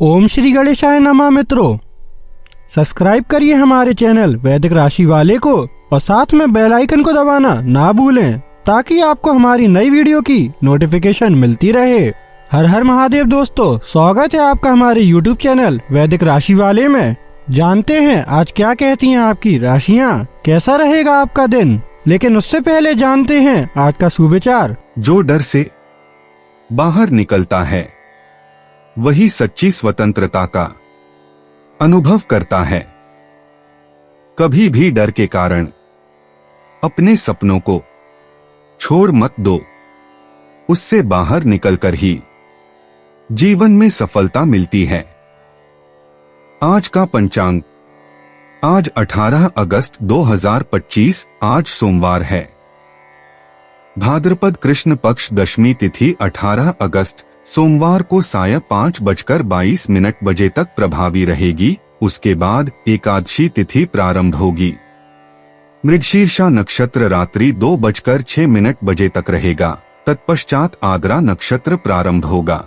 ओम श्री गणेशाय नमः। मित्रों, सब्सक्राइब करिए हमारे चैनल वैदिक राशि वाले को और साथ में बेल आइकन को दबाना ना भूलें ताकि आपको हमारी नई वीडियो की नोटिफिकेशन मिलती रहे। हर हर महादेव दोस्तों, स्वागत है आपका हमारे यूट्यूब चैनल वैदिक राशि वाले में। जानते हैं आज क्या कहती हैं आपकी राशियाँ, कैसा रहेगा आपका दिन। लेकिन उससे पहले जानते हैं आज का सुविचार। जो डर से बाहर निकलता है वही सच्ची स्वतंत्रता का अनुभव करता है। कभी भी डर के कारण अपने सपनों को छोड़ मत दो, उससे बाहर निकलकर ही जीवन में सफलता मिलती है। आज का पंचांग, आज 18 अगस्त 2025, आज सोमवार है। भाद्रपद कृष्ण पक्ष दशमी तिथि 18 अगस्त सोमवार को साय 5:22 बजे तक प्रभावी रहेगी। उसके बाद एकादशी तिथि प्रारंभ होगी। मृगशीर्षा नक्षत्र रात्रि 2:06 बजे तक रहेगा। तत्पश्चात आद्रा नक्षत्र प्रारंभ होगा।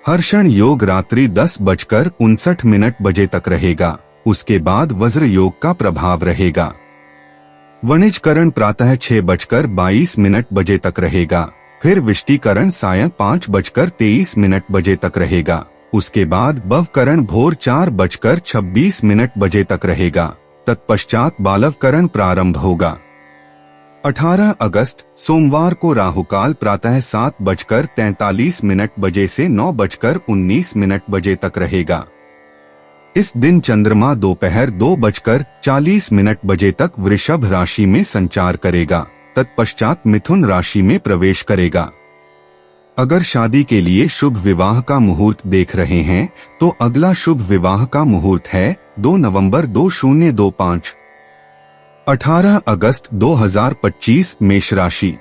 हर्षण योग रात्रि 10:59 बजे तक रहेगा। उसके बाद वज्र योग का प्रभाव रहेगा। वणिजकरण प्रातः 6:22 बजे तक रहेगा। फिर विष्टिकरण सायं 5:23 बजे तक रहेगा। उसके बाद बवकरण भोर 4:26 बजे तक रहेगा। तत्पश्चात बालवकरण प्रारंभ होगा। 18 अगस्त सोमवार को राहुकाल प्रातः 7:43 बजे से 9:19 बजे तक रहेगा। इस दिन चंद्रमा दोपहर 2:40 बजे तक वृषभ राशि में संचार करेगा। तत्पश्चात मिथुन राशि में प्रवेश करेगा। अगर शादी के लिए शुभ विवाह का मुहूर्त देख रहे हैं तो अगला शुभ विवाह का मुहूर्त है 2 नवंबर 2025। 18 अगस्त 2025 मेष राशि।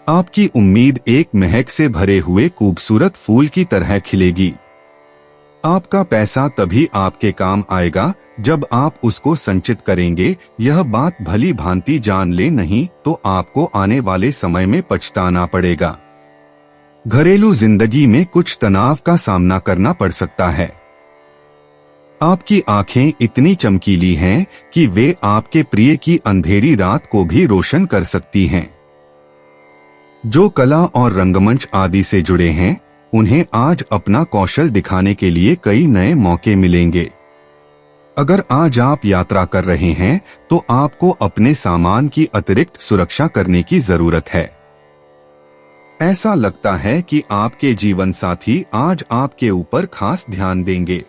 आपकी उम्मीद एक महक से भरे हुए खूबसूरत फूल की तरह खिलेगी। आपका पैसा तभी आपके काम आएगा जब आप उसको संचित करेंगे। यह बात भली भांति जान ले, नहीं तो आपको आने वाले समय में पछताना पड़ेगा। घरेलू जिंदगी में कुछ तनाव का सामना करना पड़ सकता है। आपकी आंखें इतनी चमकीली हैं कि वे आपके प्रिय की अंधेरी रात को भी रोशन कर सकती हैं। जो कला और रंगमंच आदि से जुड़े हैं उन्हें आज अपना कौशल दिखाने के लिए कई नए मौके मिलेंगे। अगर आज आप यात्रा कर रहे हैं तो आपको अपने सामान की अतिरिक्त सुरक्षा करने की जरूरत है। ऐसा लगता है कि आपके जीवन साथी आज आपके ऊपर खास ध्यान देंगे।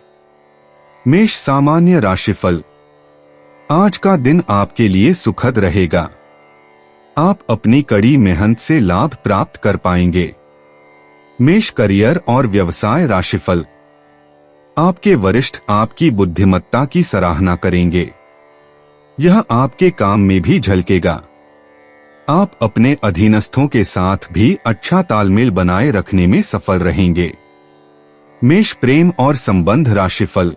मेष सामान्य राशिफल। आज का दिन आपके लिए सुखद रहेगा। आप अपनी कड़ी मेहनत से लाभ प्राप्त कर पाएंगे। मेष करियर और व्यवसाय राशिफल। आपके वरिष्ठ आपकी बुद्धिमत्ता की सराहना करेंगे। यह आपके काम में भी झलकेगा। आप अपने अधीनस्थों के साथ भी अच्छा तालमेल बनाए रखने में सफल रहेंगे। मेष प्रेम और संबंध राशिफल।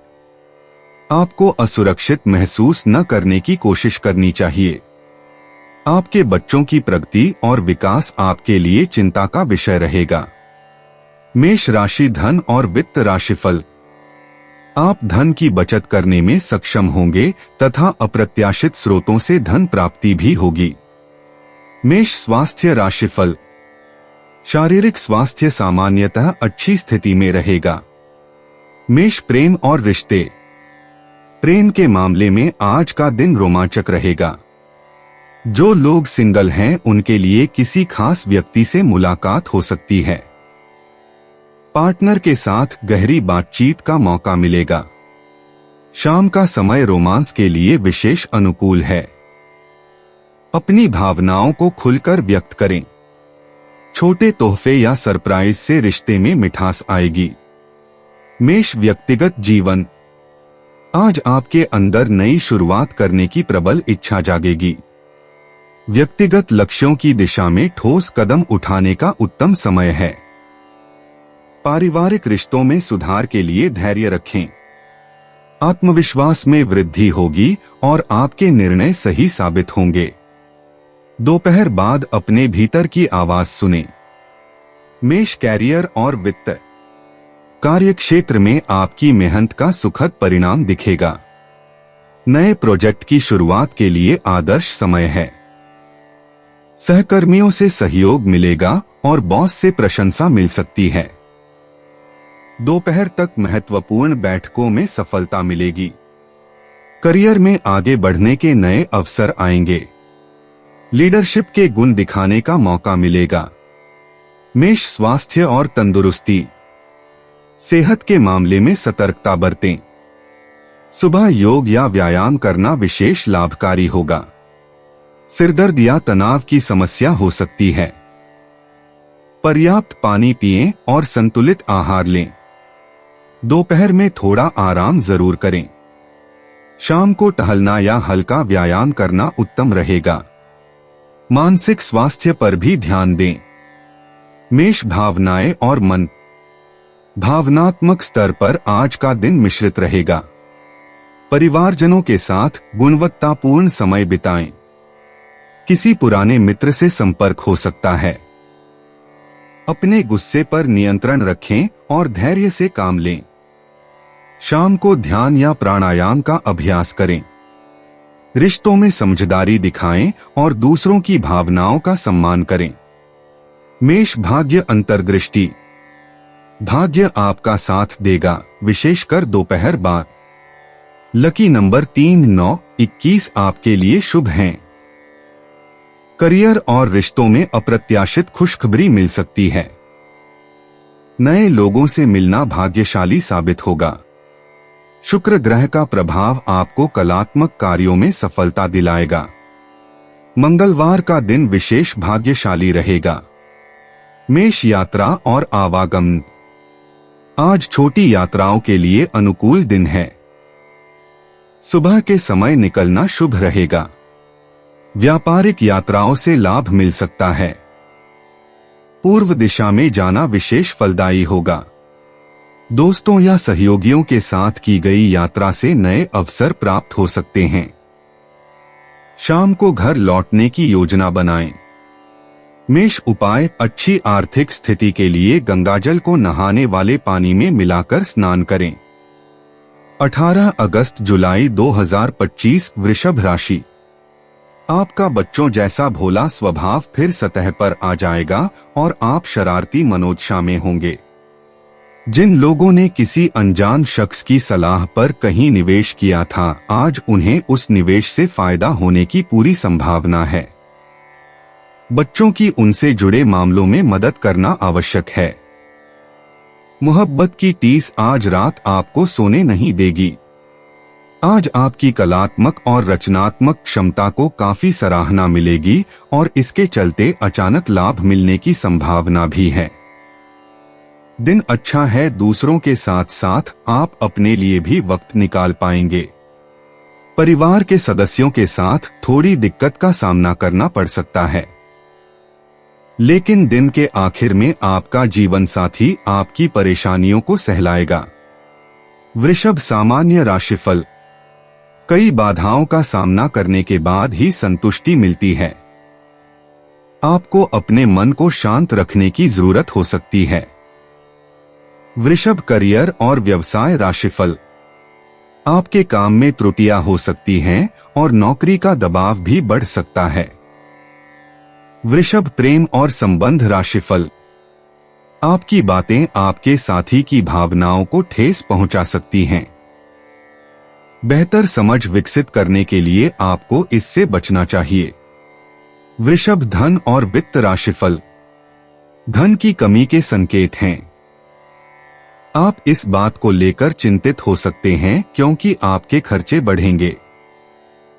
आपको असुरक्षित महसूस न करने की कोशिश करनी चाहिए। आपके बच्चों की प्रगति और विकास आपके लिए चिंता का विषय रहेगा। मेष राशि धन और वित्त राशिफल। आप धन की बचत करने में सक्षम होंगे तथा अप्रत्याशित स्रोतों से धन प्राप्ति भी होगी। मेष स्वास्थ्य राशिफल। शारीरिक स्वास्थ्य सामान्यतः अच्छी स्थिति में रहेगा। मेष प्रेम और रिश्ते। प्रेम के मामले में आज का दिन रोमांचक रहेगा। जो लोग सिंगल हैं उनके लिए किसी खास व्यक्ति से मुलाकात हो सकती है। पार्टनर के साथ गहरी बातचीत का मौका मिलेगा। शाम का समय रोमांस के लिए विशेष अनुकूल है। अपनी भावनाओं को खुलकर व्यक्त करें। छोटे तोहफे या सरप्राइज से रिश्ते में मिठास आएगी। मेष व्यक्तिगत जीवन। आज आपके अंदर नई शुरुआत करने की प्रबल इच्छा जागेगी। व्यक्तिगत लक्ष्यों की दिशा में ठोस कदम उठाने का उत्तम समय है। पारिवारिक रिश्तों में सुधार के लिए धैर्य रखें। आत्मविश्वास में वृद्धि होगी और आपके निर्णय सही साबित होंगे। दोपहर बाद अपने भीतर की आवाज सुनें। मेष कैरियर और वित्त। कार्यक्षेत्र में आपकी मेहनत का सुखद परिणाम दिखेगा। नए प्रोजेक्ट की शुरुआत के लिए आदर्श समय है। सहकर्मियों से सहयोग मिलेगा और बॉस से प्रशंसा मिल सकती है। दोपहर तक महत्वपूर्ण बैठकों में सफलता मिलेगी। करियर में आगे बढ़ने के नए अवसर आएंगे। लीडरशिप के गुण दिखाने का मौका मिलेगा। मेष स्वास्थ्य और तंदुरुस्ती। सेहत के मामले में सतर्कता बरतें। सुबह योग या व्यायाम करना विशेष लाभकारी होगा। सिरदर्द या तनाव की समस्या हो सकती है। पर्याप्त पानी पिएं और संतुलित आहार लें। दोपहर में थोड़ा आराम जरूर करें। शाम को टहलना या हल्का व्यायाम करना उत्तम रहेगा। मानसिक स्वास्थ्य पर भी ध्यान दें। मेष भावनाएं और मन। भावनात्मक स्तर पर आज का दिन मिश्रित रहेगा। परिवारजनों के साथ गुणवत्तापूर्ण समय बिताएं। किसी पुराने मित्र से संपर्क हो सकता है। अपने गुस्से पर नियंत्रण रखें और धैर्य से काम लें। शाम को ध्यान या प्राणायाम का अभ्यास करें। रिश्तों में समझदारी दिखाएं और दूसरों की भावनाओं का सम्मान करें। मेष भाग्य अंतर्दृष्टि। भाग्य आपका साथ देगा, विशेषकर दोपहर बाद। लकी नंबर 3, 9, 21 आपके लिए शुभ हैं। करियर और रिश्तों में अप्रत्याशित खुशखबरी मिल सकती है। नए लोगों से मिलना भाग्यशाली साबित होगा। शुक्र ग्रह का प्रभाव आपको कलात्मक कार्यों में सफलता दिलाएगा। मंगलवार का दिन विशेष भाग्यशाली रहेगा। मेष यात्रा और आवागमन। आज छोटी यात्राओं के लिए अनुकूल दिन है। सुबह के समय निकलना शुभ रहेगा। व्यापारिक यात्राओं से लाभ मिल सकता है। पूर्व दिशा में जाना विशेष फलदायी होगा। दोस्तों या सहयोगियों के साथ की गई यात्रा से नए अवसर प्राप्त हो सकते हैं। शाम को घर लौटने की योजना बनाएं। मेष उपाय। अच्छी आर्थिक स्थिति के लिए गंगाजल को नहाने वाले पानी में मिलाकर स्नान करें। 18 अगस्त जुलाई 2025 वृषभ राशि। आपका बच्चों जैसा भोला स्वभाव फिर सतह पर आ जाएगा और आप शरारती मनोदशा में होंगे। जिन लोगों ने किसी अनजान शख्स की सलाह पर कहीं निवेश किया था, आज उन्हें उस निवेश से फायदा होने की पूरी संभावना है। बच्चों की उनसे जुड़े मामलों में मदद करना आवश्यक है। मोहब्बत की टीस आज रात आपको सोने नहीं देगी। आज आपकी कलात्मक और रचनात्मक क्षमता को काफी सराहना मिलेगी और इसके चलते अचानक लाभ मिलने की संभावना भी है। दिन अच्छा है। दूसरों के साथ साथ आप अपने लिए भी वक्त निकाल पाएंगे। परिवार के सदस्यों के साथ थोड़ी दिक्कत का सामना करना पड़ सकता है, लेकिन दिन के आखिर में आपका जीवन साथी आपकी परेशानियों को सहलाएगा। वृषभ सामान्य राशिफल। कई बाधाओं का सामना करने के बाद ही संतुष्टि मिलती है। आपको अपने मन को शांत रखने की जरूरत हो सकती है। वृषभ करियर और व्यवसाय राशिफल। आपके काम में त्रुटियां हो सकती हैं और नौकरी का दबाव भी बढ़ सकता है। वृषभ प्रेम और संबंध राशिफल। आपकी बातें आपके साथी की भावनाओं को ठेस पहुंचा सकती हैं। बेहतर समझ विकसित करने के लिए आपको इससे बचना चाहिए। वृषभ धन और वित्त राशिफल। धन की कमी के संकेत हैं। आप इस बात को लेकर चिंतित हो सकते हैं क्योंकि आपके खर्चे बढ़ेंगे।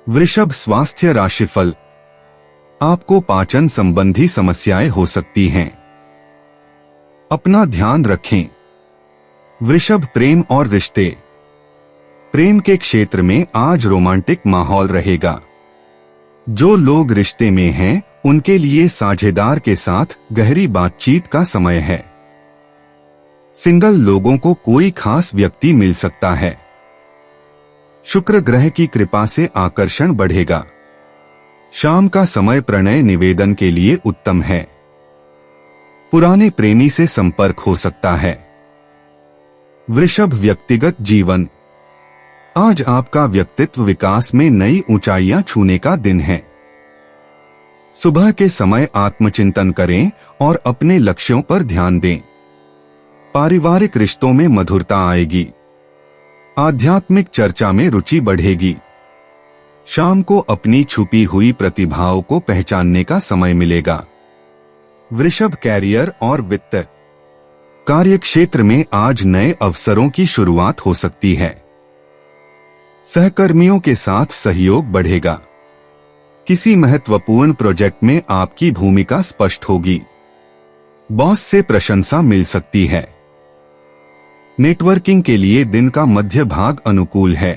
वृषभ स्वास्थ्य राशिफल। आपको पाचन संबंधी समस्याएं हो सकती हैं। अपना ध्यान रखें। वृषभ प्रेम और रिश्ते। प्रेम के क्षेत्र में आज रोमांटिक माहौल रहेगा। जो लोग रिश्ते में हैं, उनके लिए साझेदार के साथ गहरी बातचीत का समय है। सिंगल लोगों को कोई खास व्यक्ति मिल सकता है। शुक्र ग्रह की कृपा से आकर्षण बढ़ेगा। शाम का समय प्रणय निवेदन के लिए उत्तम है। पुराने प्रेमी से संपर्क हो सकता है। वृषभ व्यक्तिगत जीवन। आज आपका व्यक्तित्व विकास में नई ऊंचाइयां छूने का दिन है। सुबह के समय आत्मचिंतन करें और अपने लक्ष्यों पर ध्यान दें। पारिवारिक रिश्तों में मधुरता आएगी। आध्यात्मिक चर्चा में रुचि बढ़ेगी। शाम को अपनी छुपी हुई प्रतिभाओं को पहचानने का समय मिलेगा। वृषभ कैरियर और वित्त। कार्यक्षेत्र में आज नए अवसरों की शुरुआत हो सकती है। सहकर्मियों के साथ सहयोग बढ़ेगा। किसी महत्वपूर्ण प्रोजेक्ट में आपकी भूमिका स्पष्ट होगी। बॉस से प्रशंसा मिल सकती है। नेटवर्किंग के लिए दिन का मध्य भाग अनुकूल है।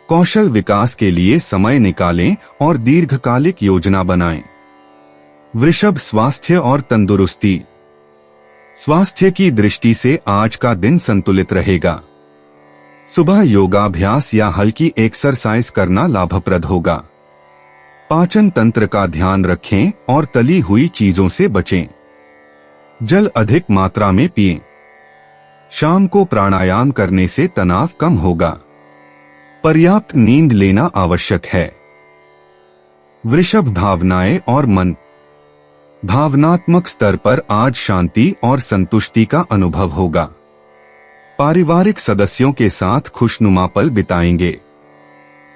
कौशल विकास के लिए समय निकालें और दीर्घकालिक योजना बनाएं। वृषभ स्वास्थ्य और तंदुरुस्ती। स्वास्थ्य की दृष्टि से आज का दिन संतुलित रहेगा। सुबह योगाभ्यास या हल्की एक्सरसाइज करना लाभप्रद होगा। पाचन तंत्र का ध्यान रखें और तली हुई चीजों से बचें। जल अधिक मात्रा में पिएं। शाम को प्राणायाम करने से तनाव कम होगा। पर्याप्त नींद लेना आवश्यक है। वृषभ भावनाएं और मन। भावनात्मक स्तर पर आज शांति और संतुष्टि का अनुभव होगा। पारिवारिक सदस्यों के साथ खुशनुमा पल बिताएंगे।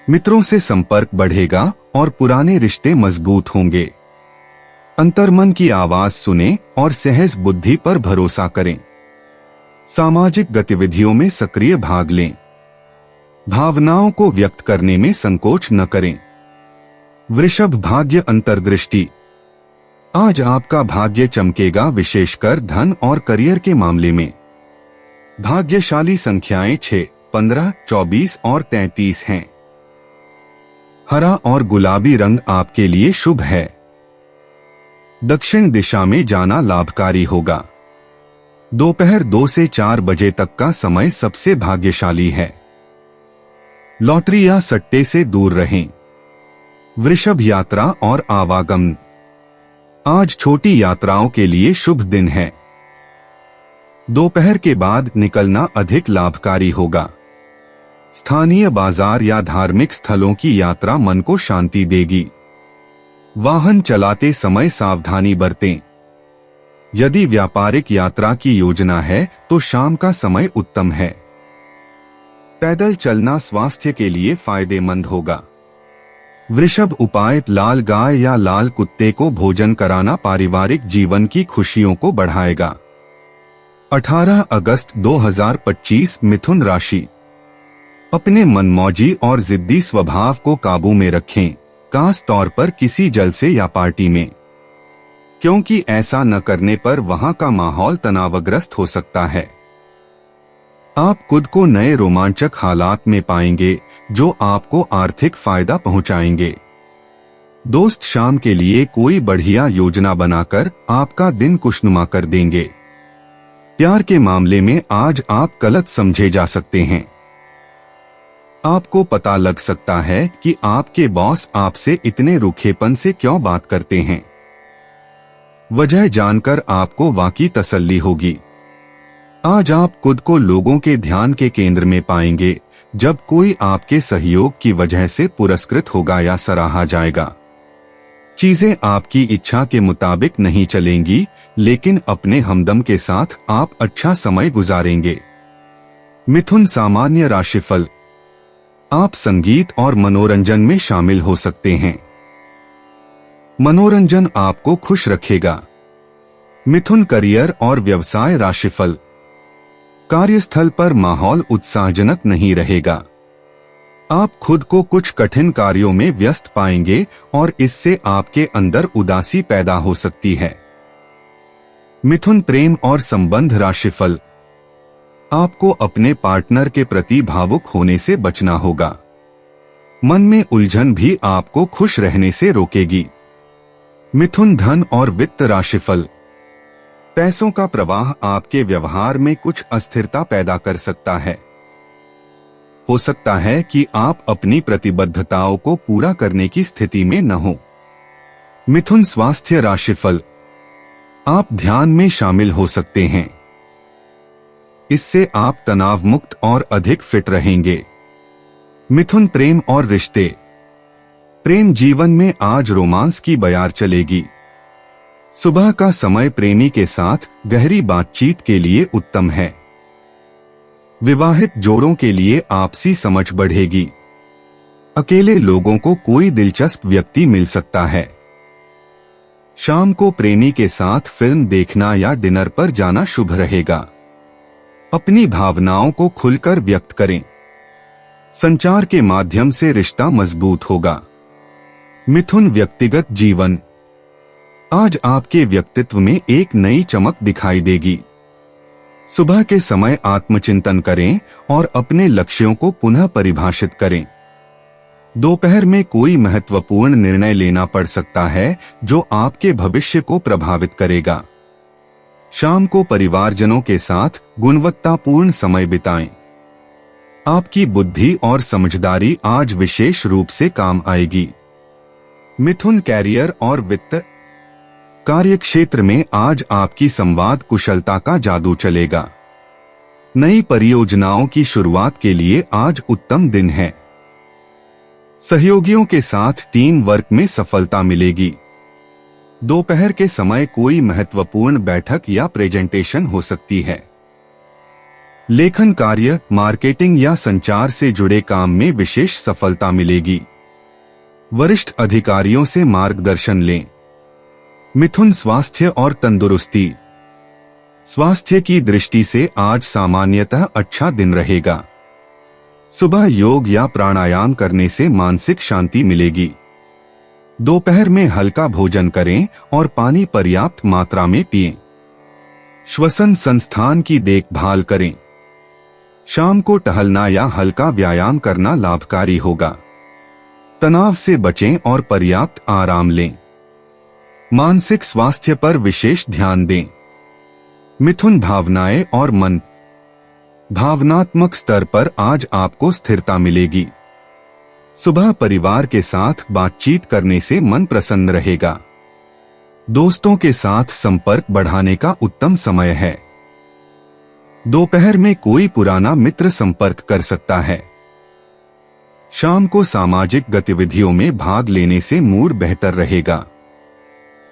मित्रों से संपर्क बढ़ेगा और पुराने रिश्ते मजबूत होंगे। अंतर्मन की आवाज सुनें और सहज बुद्धि पर भरोसा करें। सामाजिक गतिविधियों में सक्रिय भाग लें। भावनाओं को व्यक्त करने में संकोच न करें। वृषभ भाग्य अंतर्दृष्टि। आज आपका भाग्य चमकेगा, विशेषकर धन और करियर के मामले में। भाग्यशाली संख्याएं 6, 15, 24 और 33 हैं। हरा और गुलाबी रंग आपके लिए शुभ है। दक्षिण दिशा में जाना लाभकारी होगा। दोपहर 2 से 4 बजे तक का समय सबसे भाग्यशाली है। लॉटरी या सट्टे से दूर रहें। वृषभ यात्रा और आवागमन। आज छोटी यात्राओं के लिए शुभ दिन है। दोपहर के बाद निकलना अधिक लाभकारी होगा। स्थानीय बाजार या धार्मिक स्थलों की यात्रा मन को शांति देगी। वाहन चलाते समय सावधानी बरतें। यदि व्यापारिक यात्रा की योजना है तो शाम का समय उत्तम है। पैदल चलना स्वास्थ्य के लिए फायदेमंद होगा। वृषभ उपाय। लाल गाय या लाल कुत्ते को भोजन कराना पारिवारिक जीवन की खुशियों को बढ़ाएगा। 18 अगस्त 2025 मिथुन राशि। अपने मनमौजी और जिद्दी स्वभाव को काबू में रखें, खास तौर पर किसी जलसे या पार्टी में, क्योंकि ऐसा न करने पर वहां का माहौल तनावग्रस्त हो सकता है। आप खुद को नए रोमांचक हालात में पाएंगे जो आपको आर्थिक फायदा पहुंचाएंगे। दोस्त शाम के लिए कोई बढ़िया योजना बनाकर आपका दिन खुशनुमा कर देंगे। प्यार के मामले में आज आप गलत समझे जा सकते हैं। आपको पता लग सकता है कि आपके बॉस आपसे इतने रूखेपन से क्यों बात करते हैं। वजह जानकर आपको वाकई तसल्ली होगी। आज आप खुद को लोगों के ध्यान के केंद्र में पाएंगे जब कोई आपके सहयोग की वजह से पुरस्कृत होगा या सराहा जाएगा। चीजें आपकी इच्छा के मुताबिक नहीं चलेंगी, लेकिन अपने हमदम के साथ आप अच्छा समय गुजारेंगे। मिथुन सामान्य राशिफल। आप संगीत और मनोरंजन में शामिल हो सकते हैं। मनोरंजन आपको खुश रखेगा। मिथुन करियर और व्यवसाय राशिफल। कार्यस्थल पर माहौल उत्साहजनक नहीं रहेगा। आप खुद को कुछ कठिन कार्यों में व्यस्त पाएंगे और इससे आपके अंदर उदासी पैदा हो सकती है। मिथुन प्रेम और संबंध राशिफल। आपको अपने पार्टनर के प्रति भावुक होने से बचना होगा। मन में उलझन भी आपको खुश रहने से रोकेगी। मिथुन धन और वित्त राशिफल। पैसों का प्रवाह आपके व्यवहार में कुछ अस्थिरता पैदा कर सकता है। हो सकता है कि आप अपनी प्रतिबद्धताओं को पूरा करने की स्थिति में न हो। मिथुन स्वास्थ्य राशिफल। आप ध्यान में शामिल हो सकते हैं। इससे आप तनाव मुक्त और अधिक फिट रहेंगे। मिथुन, प्रेम और रिश्ते। प्रेम जीवन में आज रोमांस की बयार चलेगी। सुबह का समय प्रेमी के साथ गहरी बातचीत के लिए उत्तम है। विवाहित जोड़ों के लिए आपसी समझ बढ़ेगी। अकेले लोगों को कोई दिलचस्प व्यक्ति मिल सकता है। शाम को प्रेमी के साथ फिल्म देखना या डिनर पर जाना शुभ रहेगा। अपनी भावनाओं को खुलकर व्यक्त करें। संचार के माध्यम से रिश्ता मजबूत होगा। मिथुन, व्यक्तिगत जीवन। आज आपके व्यक्तित्व में एक नई चमक दिखाई देगी। सुबह के समय आत्मचिंतन करें और अपने लक्ष्यों को पुनः परिभाषित करें। दोपहर में कोई महत्वपूर्ण निर्णय लेना पड़ सकता है जो आपके भविष्य को प्रभावित करेगा। शाम को परिवारजनों के साथ गुणवत्तापूर्ण समय बिताएं। आपकी बुद्धि और समझदारी आज विशेष रूप से काम आएगी। मिथुन, कैरियर और वित्त। कार्यक्षेत्र में आज आपकी संवाद कुशलता का जादू चलेगा। नई परियोजनाओं की शुरुआत के लिए आज उत्तम दिन है। सहयोगियों के साथ टीम वर्क में सफलता मिलेगी। दोपहर के समय कोई महत्वपूर्ण बैठक या प्रेजेंटेशन हो सकती है। लेखन कार्य, मार्केटिंग या संचार से जुड़े काम में विशेष सफलता मिलेगी। वरिष्ठ अधिकारियों से मार्गदर्शन लें। मिथुन, स्वास्थ्य और तंदुरुस्ती। स्वास्थ्य की दृष्टि से आज सामान्यतः अच्छा दिन रहेगा। सुबह योग या प्राणायाम करने से मानसिक शांति मिलेगी। दोपहर में हल्का भोजन करें और पानी पर्याप्त मात्रा में पिएं। श्वसन संस्थान की देखभाल करें। शाम को टहलना या हल्का व्यायाम करना लाभकारी होगा। तनाव से बचें और पर्याप्त आराम लें। मानसिक स्वास्थ्य पर विशेष ध्यान दें। मिथुन, भावनाएं और मन। भावनात्मक स्तर पर आज आपको स्थिरता मिलेगी। सुबह परिवार के साथ बातचीत करने से मन प्रसन्न रहेगा। दोस्तों के साथ संपर्क बढ़ाने का उत्तम समय है। दोपहर में कोई पुराना मित्र संपर्क कर सकता है। शाम को सामाजिक गतिविधियों में भाग लेने से मूड बेहतर रहेगा।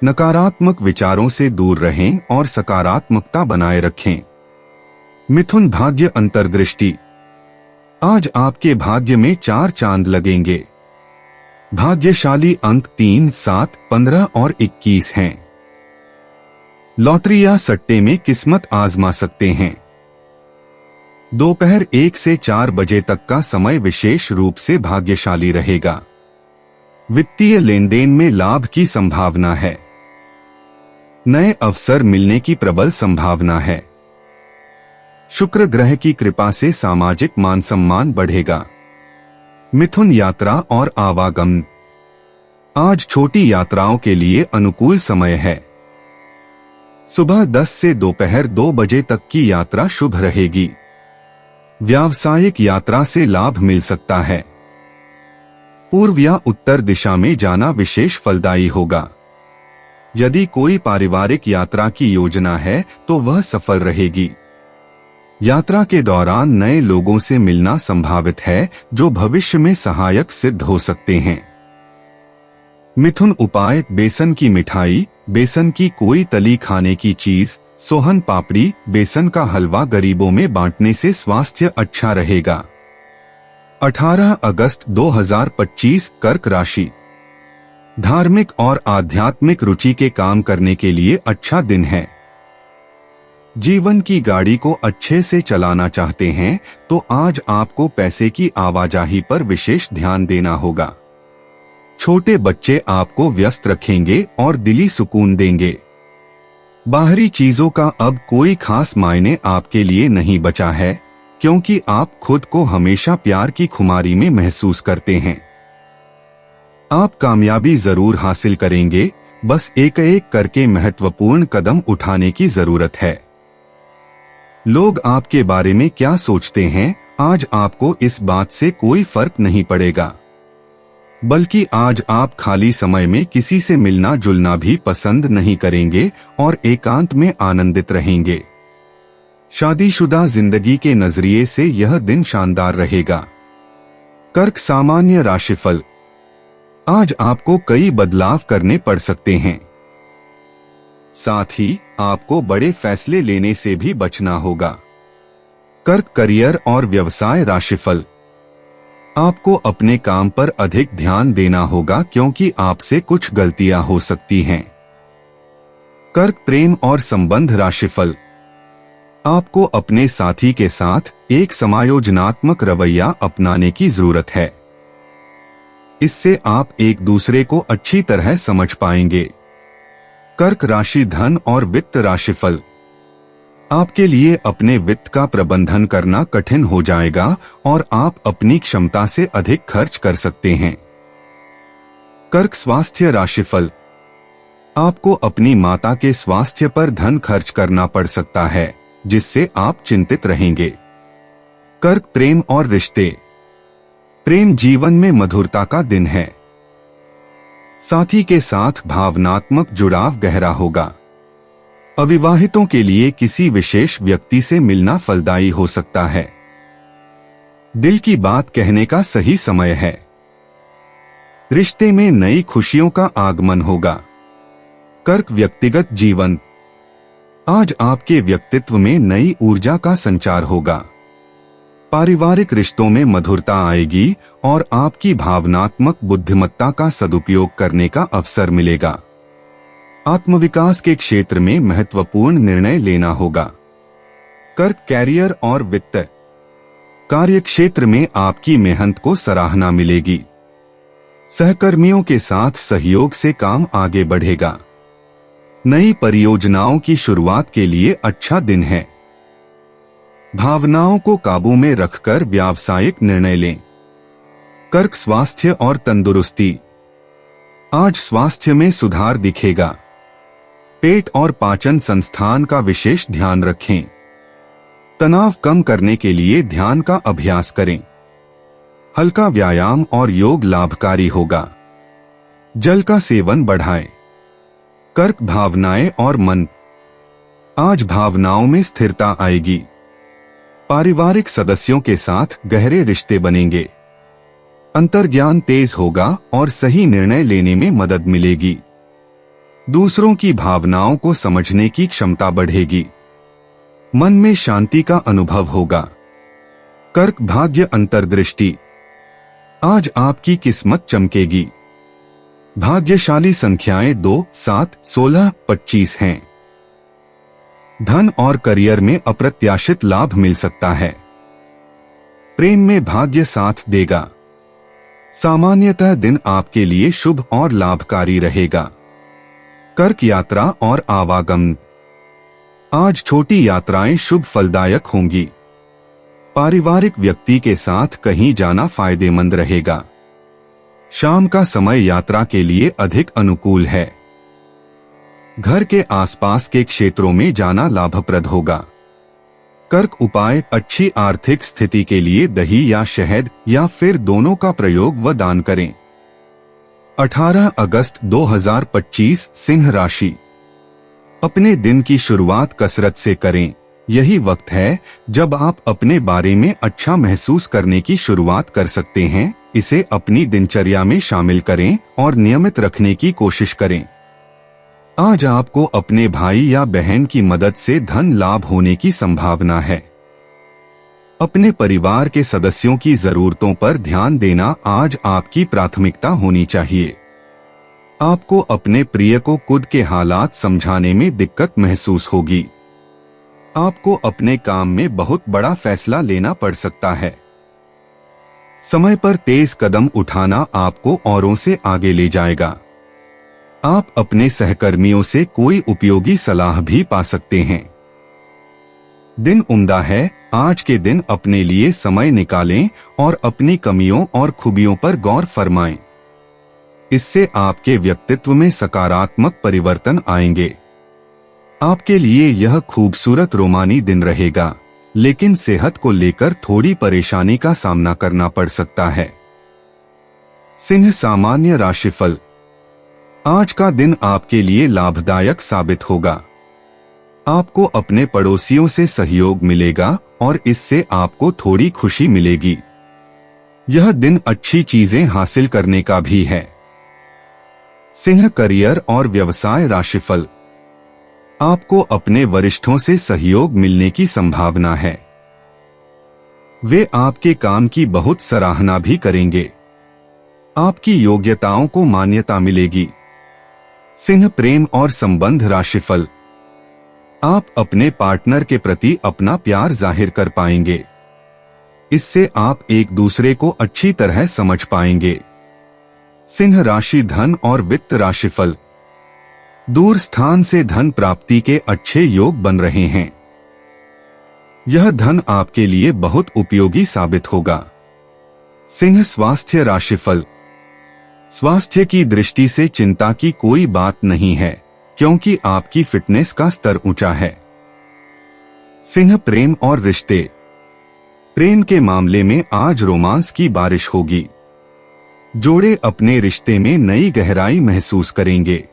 नकारात्मक विचारों से दूर रहें और सकारात्मकता बनाए रखें। मिथुन, भाग्य अंतर्दृष्टि। आज आपके भाग्य में 4 चांद लगेंगे। भाग्यशाली अंक 3, 7, 15 और 21 हैं। लॉटरी या सट्टे में किस्मत आजमा सकते हैं। दोपहर 1 से 4 बजे तक का समय विशेष रूप से भाग्यशाली रहेगा। वित्तीय लेनदेन में लाभ की संभावना है। नए अवसर मिलने की प्रबल संभावना है। शुक्र ग्रह की कृपा से सामाजिक मान सम्मान बढ़ेगा। मिथुन, यात्रा और आवागमन। आज छोटी यात्राओं के लिए अनुकूल समय है। सुबह 10 से दोपहर 2 बजे तक की यात्रा शुभ रहेगी। व्यावसायिक यात्रा से लाभ मिल सकता है। पूर्व या उत्तर दिशा में जाना विशेष फलदायी होगा। यदि कोई पारिवारिक यात्रा की योजना है तो वह सफल रहेगी। यात्रा के दौरान नए लोगों से मिलना संभावित है जो भविष्य में सहायक सिद्ध हो सकते हैं। मिथुन, उपाय, बेसन की मिठाई, बेसन की कोई तली खाने की चीज, सोहन पापड़ी, बेसन का हलवा गरीबों में बांटने से स्वास्थ्य अच्छा रहेगा। 18 अगस्त 2025, कर्क राशि। धार्मिक और आध्यात्मिक रुचि के काम करने के लिए अच्छा दिन है। जीवन की गाड़ी को अच्छे से चलाना चाहते हैं तो आज आपको पैसे की आवाजाही पर विशेष ध्यान देना होगा। छोटे बच्चे आपको व्यस्त रखेंगे और दिली सुकून देंगे। बाहरी चीजों का अब कोई खास मायने आपके लिए नहीं बचा है क्योंकि आप खुद को हमेशा प्यार की खुमारी में महसूस करते हैं। आप कामयाबी जरूर हासिल करेंगे, बस एक एक करके महत्वपूर्ण कदम उठाने की जरूरत है। लोग आपके बारे में क्या सोचते हैं, आज आपको इस बात से कोई फर्क नहीं पड़ेगा, बल्कि आज आप खाली समय में किसी से मिलना जुलना भी पसंद नहीं करेंगे और एकांत में आनंदित रहेंगे। शादीशुदा जिंदगी के नजरिए से यह दिन शानदार रहेगा। कर्क सामान्य राशिफल। आज आपको कई बदलाव करने पड़ सकते हैं। साथ ही आपको बड़े फैसले लेने से भी बचना होगा। कर्क करियर और व्यवसाय राशिफल। आपको अपने काम पर अधिक ध्यान देना होगा क्योंकि आपसे कुछ गलतियां हो सकती हैं। कर्क प्रेम और संबंध राशिफल। आपको अपने साथी के साथ एक समायोजनात्मक रवैया अपनाने की जरूरत है। इससे आप एक दूसरे को अच्छी तरह समझ पाएंगे। कर्क राशि धन और वित्त राशिफल। आपके लिए अपने वित्त का प्रबंधन करना कठिन हो जाएगा और आप अपनी क्षमता से अधिक खर्च कर सकते हैं। कर्क स्वास्थ्य राशिफल। आपको अपनी माता के स्वास्थ्य पर धन खर्च करना पड़ सकता है, जिससे आप चिंतित रहेंगे। कर्क प्रेम और रिश्ते। प्रेम जीवन में मधुरता का दिन है। साथी के साथ भावनात्मक जुड़ाव गहरा होगा। अविवाहितों के लिए किसी विशेष व्यक्ति से मिलना फलदायी हो सकता है। दिल की बात कहने का सही समय है। रिश्ते में नई खुशियों का आगमन होगा। कर्क व्यक्तिगत जीवन। आज आपके व्यक्तित्व में नई ऊर्जा का संचार होगा। पारिवारिक रिश्तों में मधुरता आएगी और आपकी भावनात्मक बुद्धिमत्ता का सदुपयोग करने का अवसर मिलेगा। आत्मविकास के क्षेत्र में महत्वपूर्ण निर्णय लेना होगा। कर्क कैरियर और वित्त। कार्य क्षेत्र में आपकी मेहनत को सराहना मिलेगी। सहकर्मियों के साथ सहयोग से काम आगे बढ़ेगा। नई परियोजनाओं की शुरुआत के लिए अच्छा दिन है। भावनाओं को काबू में रखकर व्यावसायिक निर्णय लें। कर्क स्वास्थ्य और तंदुरुस्ती। आज स्वास्थ्य में सुधार दिखेगा। पेट और पाचन संस्थान का विशेष ध्यान रखें। तनाव कम करने के लिए ध्यान का अभ्यास करें। हल्का व्यायाम और योग लाभकारी होगा। जल का सेवन बढ़ाएं। कर्क भावनाएं और मन। आज भावनाओं में स्थिरता आएगी। पारिवारिक सदस्यों के साथ गहरे रिश्ते बनेंगे। अंतर्ज्ञान तेज होगा और सही निर्णय लेने में मदद मिलेगी। दूसरों की भावनाओं को समझने की क्षमता बढ़ेगी। मन में शांति का अनुभव होगा। कर्क भाग्य अंतर्दृष्टि। आज आपकी किस्मत चमकेगी। भाग्यशाली संख्याएं 2, 7, 16, 25 हैं। धन और करियर में अप्रत्याशित लाभ मिल सकता है। प्रेम में भाग्य साथ देगा। सामान्यतः दिन आपके लिए शुभ और लाभकारी रहेगा। कर्क यात्रा और आवागमन। आज छोटी यात्राएं शुभ फलदायक होंगी। पारिवारिक व्यक्ति के साथ कहीं जाना फायदेमंद रहेगा। शाम का समय यात्रा के लिए अधिक अनुकूल है। घर के आसपास के क्षेत्रों में जाना लाभप्रद होगा। कर्क उपाय। अच्छी आर्थिक स्थिति के लिए दही या शहद या फिर दोनों का प्रयोग व दान करें। 18 अगस्त 2025 सिंह राशि। अपने दिन की शुरुआत कसरत से करें। यही वक्त है जब आप अपने बारे में अच्छा महसूस करने की शुरुआत कर सकते हैं। इसे अपनी दिनचर्या में शामिल करें और नियमित रखने की कोशिश करें। आज आपको अपने भाई या बहन की मदद से धन लाभ होने की संभावना है। अपने परिवार के सदस्यों की जरूरतों पर ध्यान देना आज आपकी प्राथमिकता होनी चाहिए। आपको अपने प्रिय को खुद के हालात समझाने में दिक्कत महसूस होगी। आपको अपने काम में बहुत बड़ा फैसला लेना पड़ सकता है। समय पर तेज कदम उठाना आपको औरों से आगे ले जाएगा। आप अपने सहकर्मियों से कोई उपयोगी सलाह भी पा सकते हैं। दिन उम्दा है। आज के दिन अपने लिए समय निकालें और अपनी कमियों और खूबियों पर गौर फरमाएं। इससे आपके व्यक्तित्व में सकारात्मक परिवर्तन आएंगे। आपके लिए यह खूबसूरत रोमानी दिन रहेगा, लेकिन सेहत को लेकर थोड़ी परेशानी का सामना करना पड़ सकता है। सिंह सामान्य राशिफल। आज का दिन आपके लिए लाभदायक साबित होगा। आपको अपने पड़ोसियों से सहयोग मिलेगा और इससे आपको थोड़ी खुशी मिलेगी। यह दिन अच्छी चीजें हासिल करने का भी है। सिंह करियर और व्यवसाय राशिफल। आपको अपने वरिष्ठों से सहयोग मिलने की संभावना है। वे आपके काम की बहुत सराहना भी करेंगे। आपकी योग्यताओं को मान्यता मिलेगी। सिंह प्रेम और संबंध राशिफल। आप अपने पार्टनर के प्रति अपना प्यार जाहिर कर पाएंगे। इससे आप एक दूसरे को अच्छी तरह समझ पाएंगे। सिंह राशि धन और वित्त राशिफल। दूर स्थान से धन प्राप्ति के अच्छे योग बन रहे हैं। यह धन आपके लिए बहुत उपयोगी साबित होगा। सिंह स्वास्थ्य राशिफल। स्वास्थ्य की दृष्टि से चिंता की कोई बात नहीं है, क्योंकि आपकी फिटनेस का स्तर ऊंचा है। सिंह प्रेम और रिश्ते। प्रेम के मामले में आज रोमांस की बारिश होगी। जोड़े अपने रिश्ते में नई गहराई महसूस करेंगे।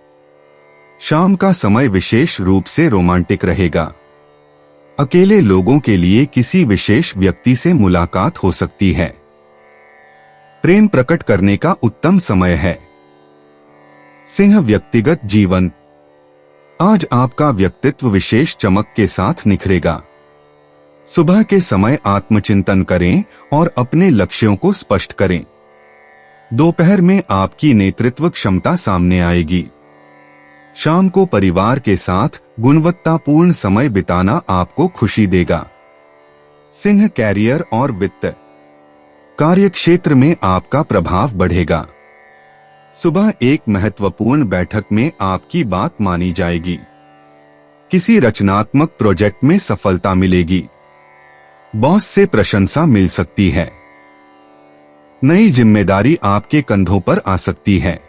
शाम का समय विशेष रूप से रोमांटिक रहेगा। अकेले लोगों के लिए किसी विशेष व्यक्ति से मुलाकात हो सकती है। प्रेम प्रकट करने का उत्तम समय है। सिंह व्यक्तिगत जीवन। आज आपका व्यक्तित्व विशेष चमक के साथ निखरेगा। सुबह के समय आत्मचिंतन करें और अपने लक्ष्यों को स्पष्ट करें। दोपहर में आपकी नेतृत्व क्षमता सामने आएगी। शाम को परिवार के साथ गुणवत्तापूर्ण समय बिताना आपको खुशी देगा। सिंह कैरियर और वित्त। कार्यक्षेत्र में आपका प्रभाव बढ़ेगा। सुबह एक महत्वपूर्ण बैठक में आपकी बात मानी जाएगी। किसी रचनात्मक प्रोजेक्ट में सफलता मिलेगी। बॉस से प्रशंसा मिल सकती है। नई जिम्मेदारी आपके कंधों पर आ सकती है।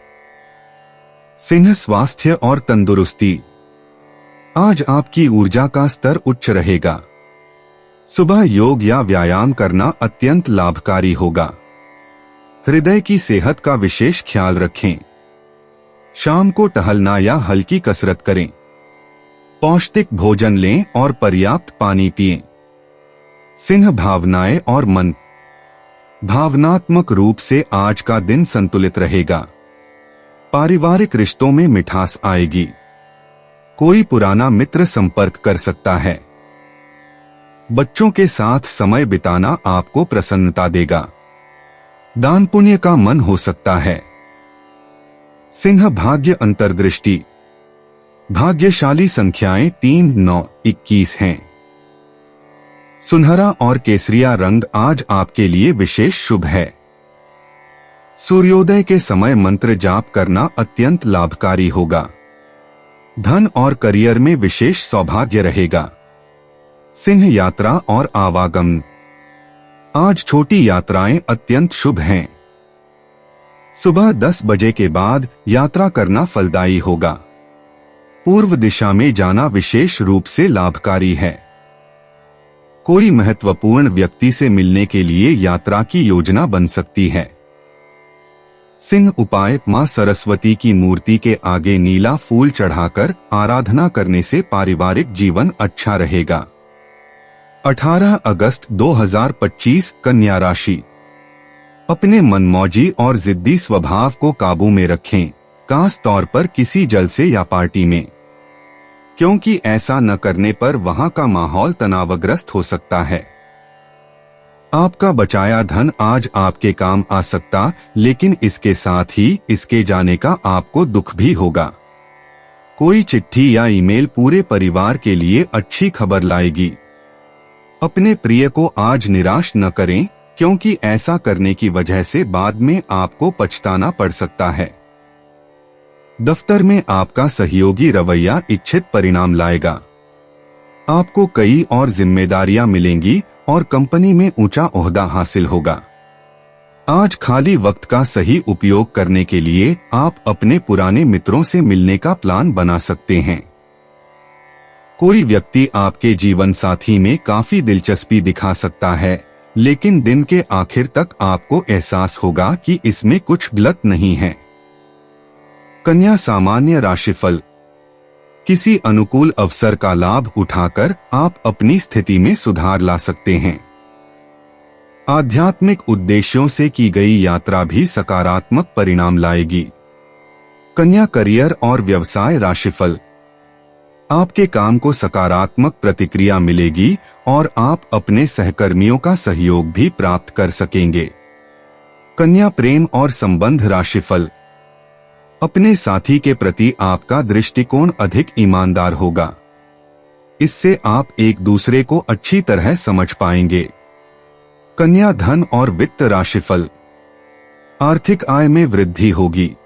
सिंह स्वास्थ्य और तंदुरुस्ती। आज आपकी ऊर्जा का स्तर उच्च रहेगा। सुबह योग या व्यायाम करना अत्यंत लाभकारी होगा। हृदय की सेहत का विशेष ख्याल रखें। शाम को टहलना या हल्की कसरत करें। पौष्टिक भोजन लें और पर्याप्त पानी पिएं। सिंह भावनाएं और मन। भावनात्मक रूप से आज का दिन संतुलित रहेगा। पारिवारिक रिश्तों में मिठास आएगी। कोई पुराना मित्र संपर्क कर सकता है। बच्चों के साथ समय बिताना आपको प्रसन्नता देगा। दान पुण्य का मन हो सकता है। सिंह भाग्य अंतर्दृष्टि। भाग्यशाली संख्याएं 3, 9, 21 हैं। सुनहरा और केसरिया रंग आज आपके लिए विशेष शुभ है। सूर्योदय के समय मंत्र जाप करना अत्यंत लाभकारी होगा। धन और करियर में विशेष सौभाग्य रहेगा। सिंह यात्रा और आवागमन। आज छोटी यात्राएं अत्यंत शुभ हैं। सुबह 10 बजे के बाद यात्रा करना फलदायी होगा। पूर्व दिशा में जाना विशेष रूप से लाभकारी है। कोई महत्वपूर्ण व्यक्ति से मिलने के लिए यात्रा की योजना बन सकती है। सिंह उपाय। मां सरस्वती की मूर्ति के आगे नीला फूल चढ़ाकर आराधना करने से पारिवारिक जीवन अच्छा रहेगा। 18 अगस्त 2025 कन्या राशि। अपने मनमौजी और जिद्दी स्वभाव को काबू में रखें, खास तौर पर किसी जलसे या पार्टी में, क्योंकि ऐसा न करने पर वहां का माहौल तनावग्रस्त हो सकता है। आपका बचाया धन आज आपके काम आ सकता, लेकिन इसके साथ ही इसके जाने का आपको दुख भी होगा। कोई चिट्ठी या ईमेल पूरे परिवार के लिए अच्छी खबर लाएगी। अपने प्रिय को आज निराश न करें, क्योंकि ऐसा करने की वजह से बाद में आपको पछताना पड़ सकता है। दफ्तर में आपका सहयोगी रवैया इच्छित परिणाम लाएगा। आपको कई और जिम्मेदारियां मिलेंगी और कंपनी में ऊंचा ओहदा हासिल होगा। आज खाली वक्त का सही उपयोग करने के लिए आप अपने पुराने मित्रों से मिलने का प्लान बना सकते हैं। कोई व्यक्ति आपके जीवन साथी में काफी दिलचस्पी दिखा सकता है, लेकिन दिन के आखिर तक आपको एहसास होगा कि इसमें कुछ गलत नहीं है। कन्या सामान्य राशिफल। किसी अनुकूल अवसर का लाभ उठाकर आप अपनी स्थिति में सुधार ला सकते हैं। आध्यात्मिक उद्देश्यों से की गई यात्रा भी सकारात्मक परिणाम लाएगी। कन्या करियर और व्यवसाय राशिफल। आपके काम को सकारात्मक प्रतिक्रिया मिलेगी और आप अपने सहकर्मियों का सहयोग भी प्राप्त कर सकेंगे। कन्या प्रेम और संबंध राशिफल। अपने साथी के प्रति आपका दृष्टिकोण अधिक ईमानदार होगा। इससे आप एक दूसरे को अच्छी तरह समझ पाएंगे। कन्या धन और वित्त राशिफल। आर्थिक आय में वृद्धि होगी।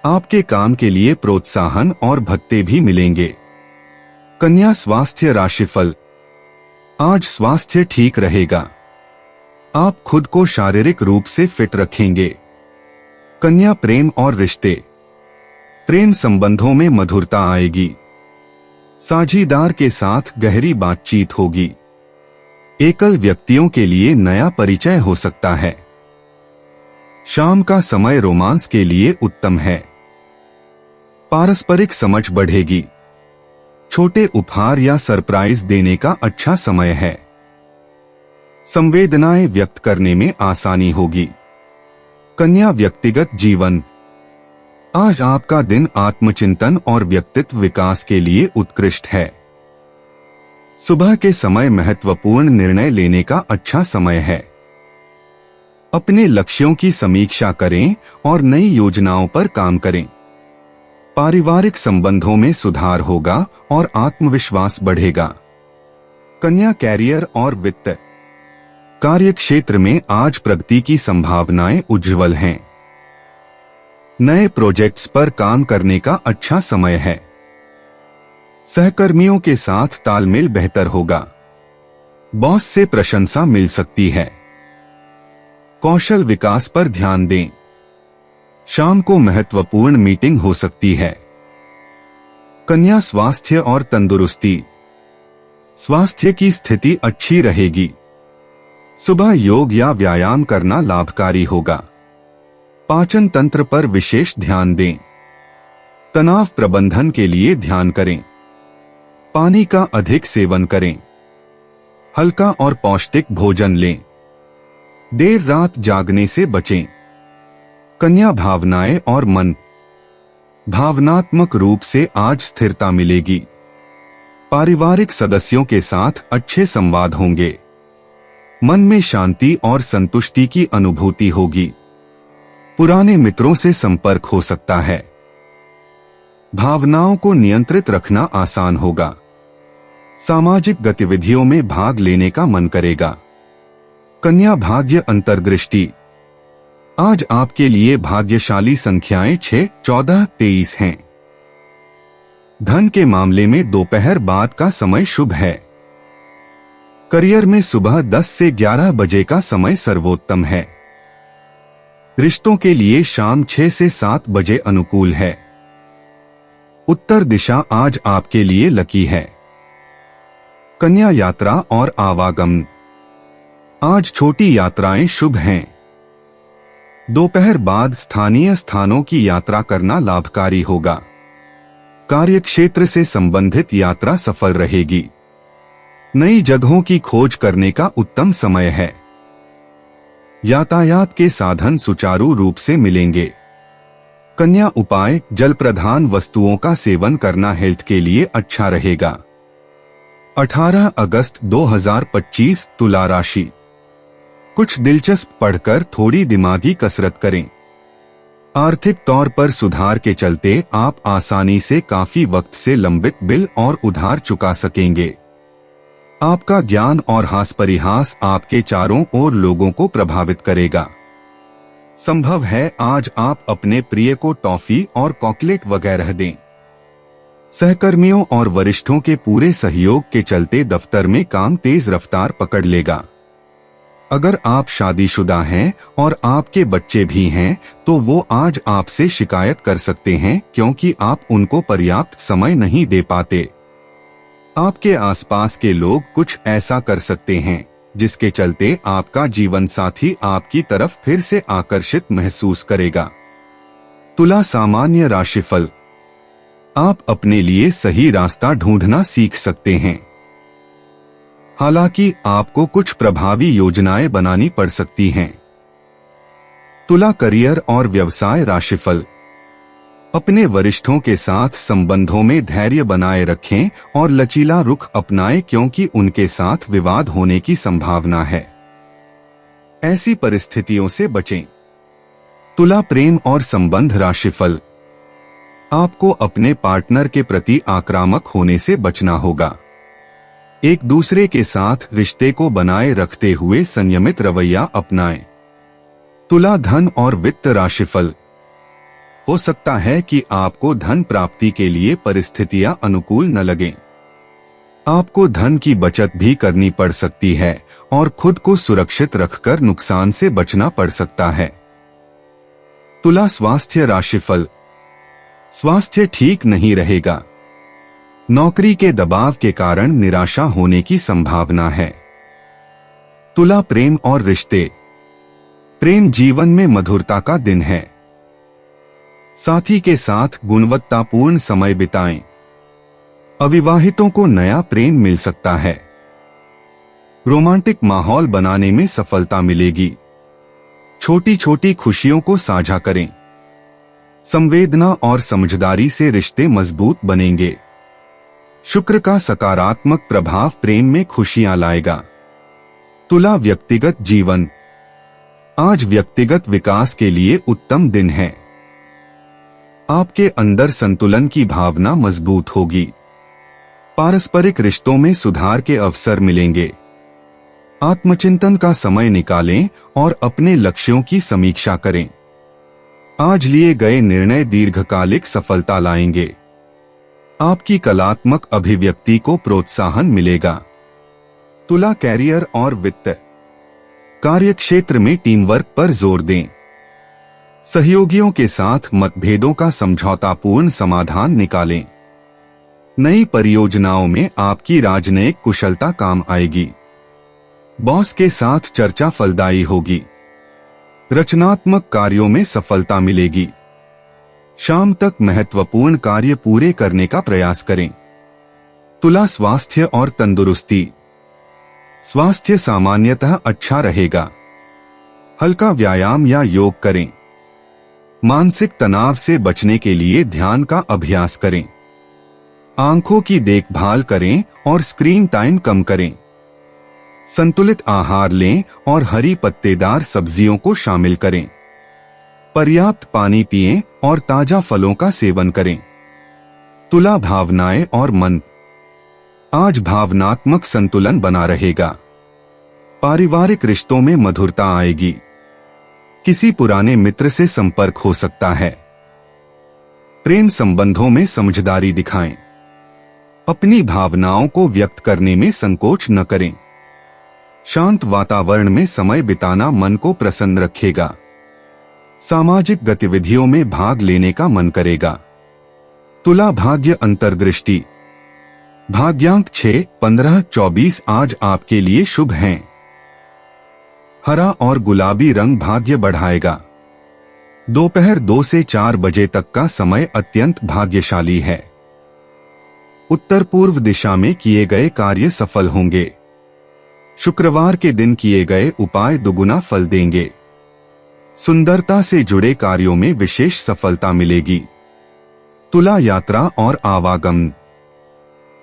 आपके काम के लिए प्रोत्साहन और भत्ते भी मिलेंगे। कन्या स्वास्थ्य राशिफल। आज स्वास्थ्य ठीक रहेगा। आप खुद को शारीरिक रूप से फिट रखेंगे। कन्या प्रेम और रिश्ते। प्रेम संबंधों में मधुरता आएगी। साझीदार के साथ गहरी बातचीत होगी। एकल व्यक्तियों के लिए नया परिचय हो सकता है। शाम का समय रोमांस के लिए उत्तम है। पारस्परिक समझ बढ़ेगी। छोटे उपहार या सरप्राइज देने का अच्छा समय है। संवेदनाएं व्यक्त करने में आसानी होगी। कन्या व्यक्तिगत जीवन। आज आपका दिन आत्मचिंतन और व्यक्तित्व विकास के लिए उत्कृष्ट है। सुबह के समय महत्वपूर्ण निर्णय लेने का अच्छा समय है। अपने लक्ष्यों की समीक्षा करें और नई योजनाओं पर काम करें। पारिवारिक संबंधों में सुधार होगा और आत्मविश्वास बढ़ेगा। कन्या कैरियर और वित्त। कार्यक्षेत्र में आज प्रगति की संभावनाएं उज्जवल हैं। नए प्रोजेक्ट्स पर काम करने का अच्छा समय है। सहकर्मियों के साथ तालमेल बेहतर होगा। बॉस से प्रशंसा मिल सकती है। कौशल विकास पर ध्यान दें। शाम को महत्वपूर्ण मीटिंग हो सकती है। कन्या स्वास्थ्य और तंदुरुस्ती। स्वास्थ्य की स्थिति अच्छी रहेगी। सुबह योग या व्यायाम करना लाभकारी होगा। पाचन तंत्र पर विशेष ध्यान दें। तनाव प्रबंधन के लिए ध्यान करें। पानी का अधिक सेवन करें। हल्का और पौष्टिक भोजन लें। देर रात जागने से बचें। कन्या भावनाएं और मन। भावनात्मक रूप से आज स्थिरता मिलेगी। पारिवारिक सदस्यों के साथ अच्छे संवाद होंगे। मन में शांति और संतुष्टि की अनुभूति होगी। पुराने मित्रों से संपर्क हो सकता है। भावनाओं को नियंत्रित रखना आसान होगा। सामाजिक गतिविधियों में भाग लेने का मन करेगा। कन्या भाग्य अंतर्दृष्टि। आज आपके लिए भाग्यशाली संख्याएं 6, 14, 23 हैं। धन के मामले में दोपहर बाद का समय शुभ है। करियर में सुबह 10 से 11 बजे का समय सर्वोत्तम है। रिश्तों के लिए शाम 6 से 7 बजे अनुकूल है। उत्तर दिशा आज आपके लिए लकी है। कन्या यात्रा और आवागमन। आज छोटी यात्राएं शुभ हैं। दोपहर बाद स्थानीय स्थानों की यात्रा करना लाभकारी होगा। कार्यक्षेत्र से संबंधित यात्रा सफल रहेगी। नई जगहों की खोज करने का उत्तम समय है। यातायात के साधन सुचारू रूप से मिलेंगे। कन्या उपाय। जल प्रधान वस्तुओं का सेवन करना हेल्थ के लिए अच्छा रहेगा। 18 अगस्त 2025 तुला राशि। कुछ दिलचस्प पढ़कर थोड़ी दिमागी कसरत करें। आर्थिक तौर पर सुधार के चलते आप आसानी से काफी वक्त से लंबित बिल और उधार चुका सकेंगे। आपका ज्ञान और हास परिहास आपके चारों ओर लोगों को प्रभावित करेगा। संभव है आज आप अपने प्रिय को टॉफी और चॉकलेट वगैरह दें। सहकर्मियों और वरिष्ठों के पूरे सहयोग के चलते दफ्तर में काम तेज रफ्तार पकड़ लेगा। अगर आप शादीशुदा हैं और आपके बच्चे भी हैं तो वो आज आपसे शिकायत कर सकते हैं क्योंकि आप उनको पर्याप्त समय नहीं दे पाते। आपके आसपास के लोग कुछ ऐसा कर सकते हैं जिसके चलते आपका जीवन साथी आपकी तरफ फिर से आकर्षित महसूस करेगा। तुला सामान्य राशिफल। आप अपने लिए सही रास्ता ढूंढना सीख सकते हैं। हालांकि आपको कुछ प्रभावी योजनाएं बनानी पड़ सकती हैं। तुला करियर और व्यवसाय राशिफल। अपने वरिष्ठों के साथ संबंधों में धैर्य बनाए रखें और लचीला रुख अपनाएं क्योंकि उनके साथ विवाद होने की संभावना है। ऐसी परिस्थितियों से बचें। तुला प्रेम और संबंध राशिफल। आपको अपने पार्टनर के प्रति आक्रामक होने से बचना होगा। एक दूसरे के साथ रिश्ते को बनाए रखते हुए संयमित रवैया अपनाएं। तुला धन और वित्त राशिफल। हो सकता है कि आपको धन प्राप्ति के लिए परिस्थितियां अनुकूल न लगें। आपको धन की बचत भी करनी पड़ सकती है और खुद को सुरक्षित रखकर नुकसान से बचना पड़ सकता है। तुला स्वास्थ्य राशिफल। स्वास्थ्य ठीक नहीं रहेगा। नौकरी के दबाव के कारण निराशा होने की संभावना है। तुला प्रेम और रिश्ते। प्रेम जीवन में मधुरता का दिन है। साथी के साथ गुणवत्तापूर्ण समय बिताएं। अविवाहितों को नया प्रेम मिल सकता है। रोमांटिक माहौल बनाने में सफलता मिलेगी। छोटी छोटी खुशियों को साझा करें। संवेदना और समझदारी से रिश्ते मजबूत बनेंगे। शुक्र का सकारात्मक प्रभाव प्रेम में खुशियां लाएगा। तुला व्यक्तिगत जीवन। आज व्यक्तिगत विकास के लिए उत्तम दिन है। आपके अंदर संतुलन की भावना मजबूत होगी। पारस्परिक रिश्तों में सुधार के अवसर मिलेंगे। आत्मचिंतन का समय निकालें और अपने लक्ष्यों की समीक्षा करें। आज लिए गए निर्णय दीर्घकालिक सफलता लाएंगे। आपकी कलात्मक अभिव्यक्ति को प्रोत्साहन मिलेगा। तुला कैरियर और वित्त। कार्यक्षेत्र में टीम वर्क पर जोर दें। सहयोगियों के साथ मतभेदों का समझौतापूर्ण समाधान निकालें। नई परियोजनाओं में आपकी राजनयिक कुशलता काम आएगी। बॉस के साथ चर्चा फलदायी होगी। रचनात्मक कार्यों में सफलता मिलेगी। शाम तक महत्वपूर्ण कार्य पूरे करने का प्रयास करें। तुला स्वास्थ्य और तंदुरुस्ती। स्वास्थ्य सामान्यतः अच्छा रहेगा। हल्का व्यायाम या योग करें। मानसिक तनाव से बचने के लिए ध्यान का अभ्यास करें। आंखों की देखभाल करें और स्क्रीन टाइम कम करें। संतुलित आहार लें और हरी पत्तेदार सब्जियों को शामिल करें। पर्याप्त पानी पिएं और ताजा फलों का सेवन करें। तुला भावनाएं और मन। आज भावनात्मक संतुलन बना रहेगा। पारिवारिक रिश्तों में मधुरता आएगी। किसी पुराने मित्र से संपर्क हो सकता है। प्रेम संबंधों में समझदारी दिखाएं। अपनी भावनाओं को व्यक्त करने में संकोच न करें। शांत वातावरण में समय बिताना मन को प्रसन्न रखेगा। सामाजिक गतिविधियों में भाग लेने का मन करेगा। तुला भाग्य अंतर्दृष्टि। भाग्यांक 6, 15, 24 आज आपके लिए शुभ हैं। हरा और गुलाबी रंग भाग्य बढ़ाएगा। दोपहर 2 से 4 बजे तक का समय अत्यंत भाग्यशाली है। उत्तर पूर्व दिशा में किए गए कार्य सफल होंगे। शुक्रवार के दिन किए गए उपाय दुगुना फल देंगे। सुंदरता से जुड़े कार्यों में विशेष सफलता मिलेगी। तुला यात्रा और आवागमन।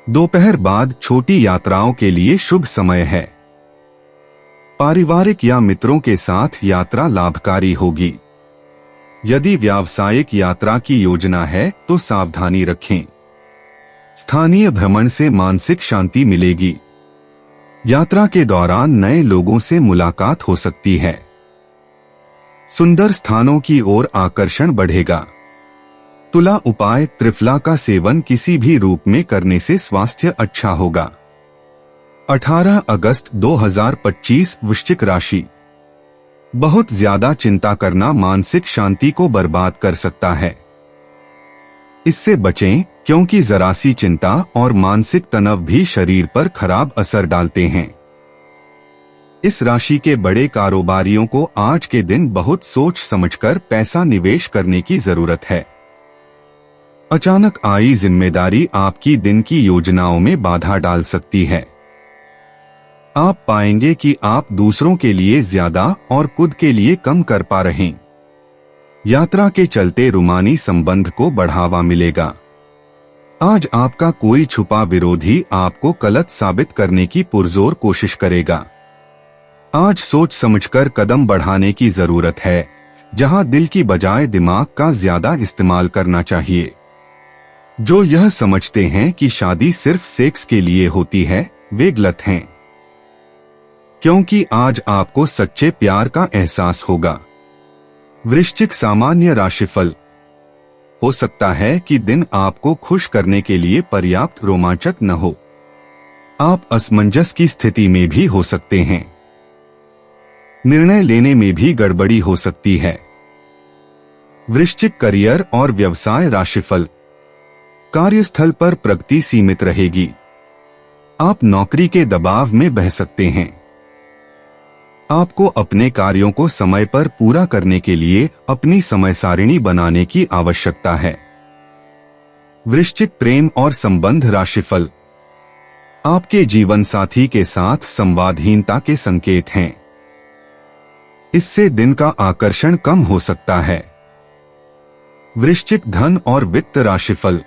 दोपहर बाद छोटी यात्राओं के लिए शुभ समय है। पारिवारिक या मित्रों के साथ यात्रा लाभकारी होगी। यदि व्यावसायिक यात्रा की योजना है तो सावधानी रखें। स्थानीय भ्रमण से मानसिक शांति मिलेगी। यात्रा के दौरान नए लोगों से मुलाकात हो सकती है। सुंदर स्थानों की ओर आकर्षण बढ़ेगा। तुला उपाय त्रिफला का सेवन किसी भी रूप में करने से स्वास्थ्य अच्छा होगा। 18 अगस्त 2025 वृश्चिक राशि। बहुत ज्यादा चिंता करना मानसिक शांति को बर्बाद कर सकता है। इससे बचें क्योंकि जरा सी चिंता और मानसिक तनाव भी शरीर पर खराब असर डालते हैं। इस राशि के बड़े कारोबारियों को आज के दिन बहुत सोच समझकर पैसा निवेश करने की जरूरत है। अचानक आई जिम्मेदारी आपकी दिन की योजनाओं में बाधा डाल सकती है। आप पाएंगे कि आप दूसरों के लिए ज्यादा और खुद के लिए कम कर पा रहे हैं। यात्रा के चलते रूमानी संबंध को बढ़ावा मिलेगा। आज आपका कोई छुपा विरोधी आपको गलत साबित करने की पुरजोर कोशिश करेगा। आज सोच समझकर कदम बढ़ाने की जरूरत है, जहां दिल की बजाय दिमाग का ज्यादा इस्तेमाल करना चाहिए। जो यह समझते हैं कि शादी सिर्फ सेक्स के लिए होती है, वे गलत हैं, क्योंकि आज आपको सच्चे प्यार का एहसास होगा। वृश्चिक सामान्य राशिफल। हो सकता है कि दिन आपको खुश करने के लिए पर्याप्त रोमांचक न हो। आप असमंजस की स्थिति में भी हो सकते हैं। निर्णय लेने में भी गड़बड़ी हो सकती है। वृश्चिक करियर और व्यवसाय राशिफल। कार्यस्थल पर प्रगति सीमित रहेगी। आप नौकरी के दबाव में बह सकते हैं। आपको अपने कार्यों को समय पर पूरा करने के लिए अपनी समय सारिणी बनाने की आवश्यकता है। वृश्चिक प्रेम और संबंध राशिफल। आपके जीवन साथी के साथ संवादहीनता के संकेत हैं। इससे दिन का आकर्षण कम हो सकता है। वृश्चिक धन और वित्त राशिफल।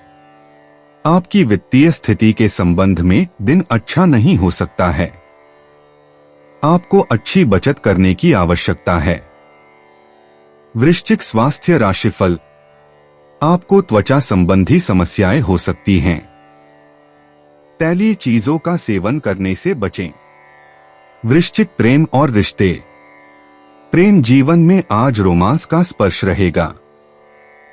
आपकी वित्तीय स्थिति के संबंध में दिन अच्छा नहीं हो सकता है। आपको अच्छी बचत करने की आवश्यकता है। वृश्चिक स्वास्थ्य राशिफल। आपको त्वचा संबंधी समस्याएं हो सकती हैं। तैलीय चीजों का सेवन करने से बचें। वृश्चिक प्रेम और रिश्ते। प्रेम जीवन में आज रोमांस का स्पर्श रहेगा।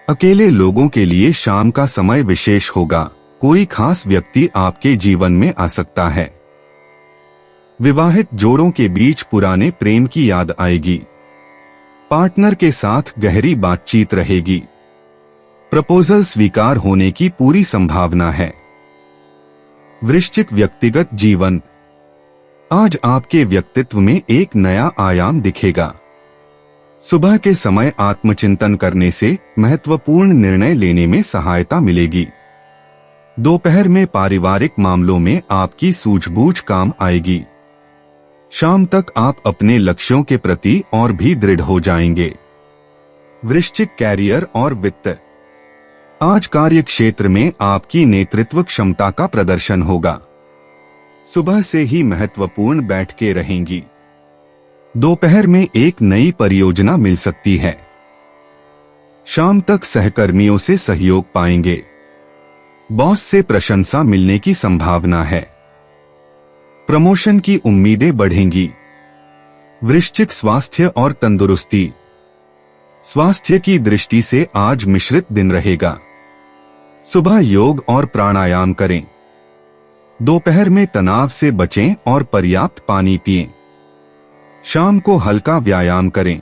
अकेले लोगों के लिए शाम का समय विशेष होगा। कोई खास व्यक्ति आपके जीवन में आ सकता है। विवाहित जोड़ों के बीच पुराने प्रेम की याद आएगी। पार्टनर के साथ गहरी बातचीत रहेगी। प्रपोजल स्वीकार होने की पूरी संभावना है। वृश्चिक व्यक्तिगत जीवन। आज आपके व्यक्तित्व में एक नया आयाम दिखेगा। सुबह के समय आत्मचिंतन करने से महत्वपूर्ण निर्णय लेने में सहायता मिलेगी। दोपहर में पारिवारिक मामलों में आपकी सूझबूझ काम आएगी। शाम तक आप अपने लक्ष्यों के प्रति और भी दृढ़ हो जाएंगे। वृश्चिक कैरियर और वित्त। आज कार्य क्षेत्र में आपकी नेतृत्व क्षमता का प्रदर्शन होगा। सुबह से ही महत्वपूर्ण बैठकें रहेंगी। दोपहर में एक नई परियोजना मिल सकती है। शाम तक सहकर्मियों से सहयोग पाएंगे। बॉस से प्रशंसा मिलने की संभावना है। प्रमोशन की उम्मीदें बढ़ेंगी। वृश्चिक स्वास्थ्य और तंदुरुस्ती। स्वास्थ्य की दृष्टि से आज मिश्रित दिन रहेगा। सुबह योग और प्राणायाम करें। दोपहर में तनाव से बचें और पर्याप्त पानी पिएं। शाम को हल्का व्यायाम करें।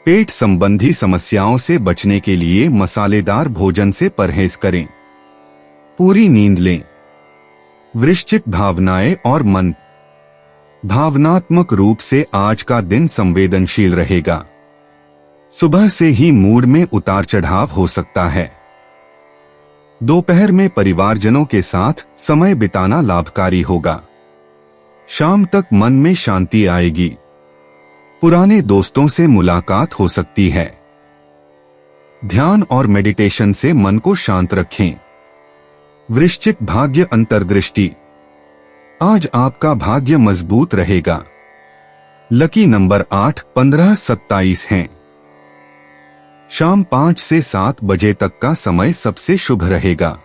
पेट संबंधी समस्याओं से बचने के लिए मसालेदार भोजन से परहेज करें। पूरी नींद लें। वृश्चिक भावनाएं और मन। भावनात्मक रूप से आज का दिन संवेदनशील रहेगा। सुबह से ही मूड में उतार चढ़ाव हो सकता है। दोपहर में परिवारजनों के साथ समय बिताना लाभकारी होगा। शाम तक मन में शांति आएगी। पुराने दोस्तों से मुलाकात हो सकती है। ध्यान और मेडिटेशन से मन को शांत रखें। वृश्चिक भाग्य अंतर्दृष्टि। आज आपका भाग्य मजबूत रहेगा। लकी नंबर 8, 15, 27 हैं। शाम 5 से 7 बजे तक का समय सबसे शुभ रहेगा।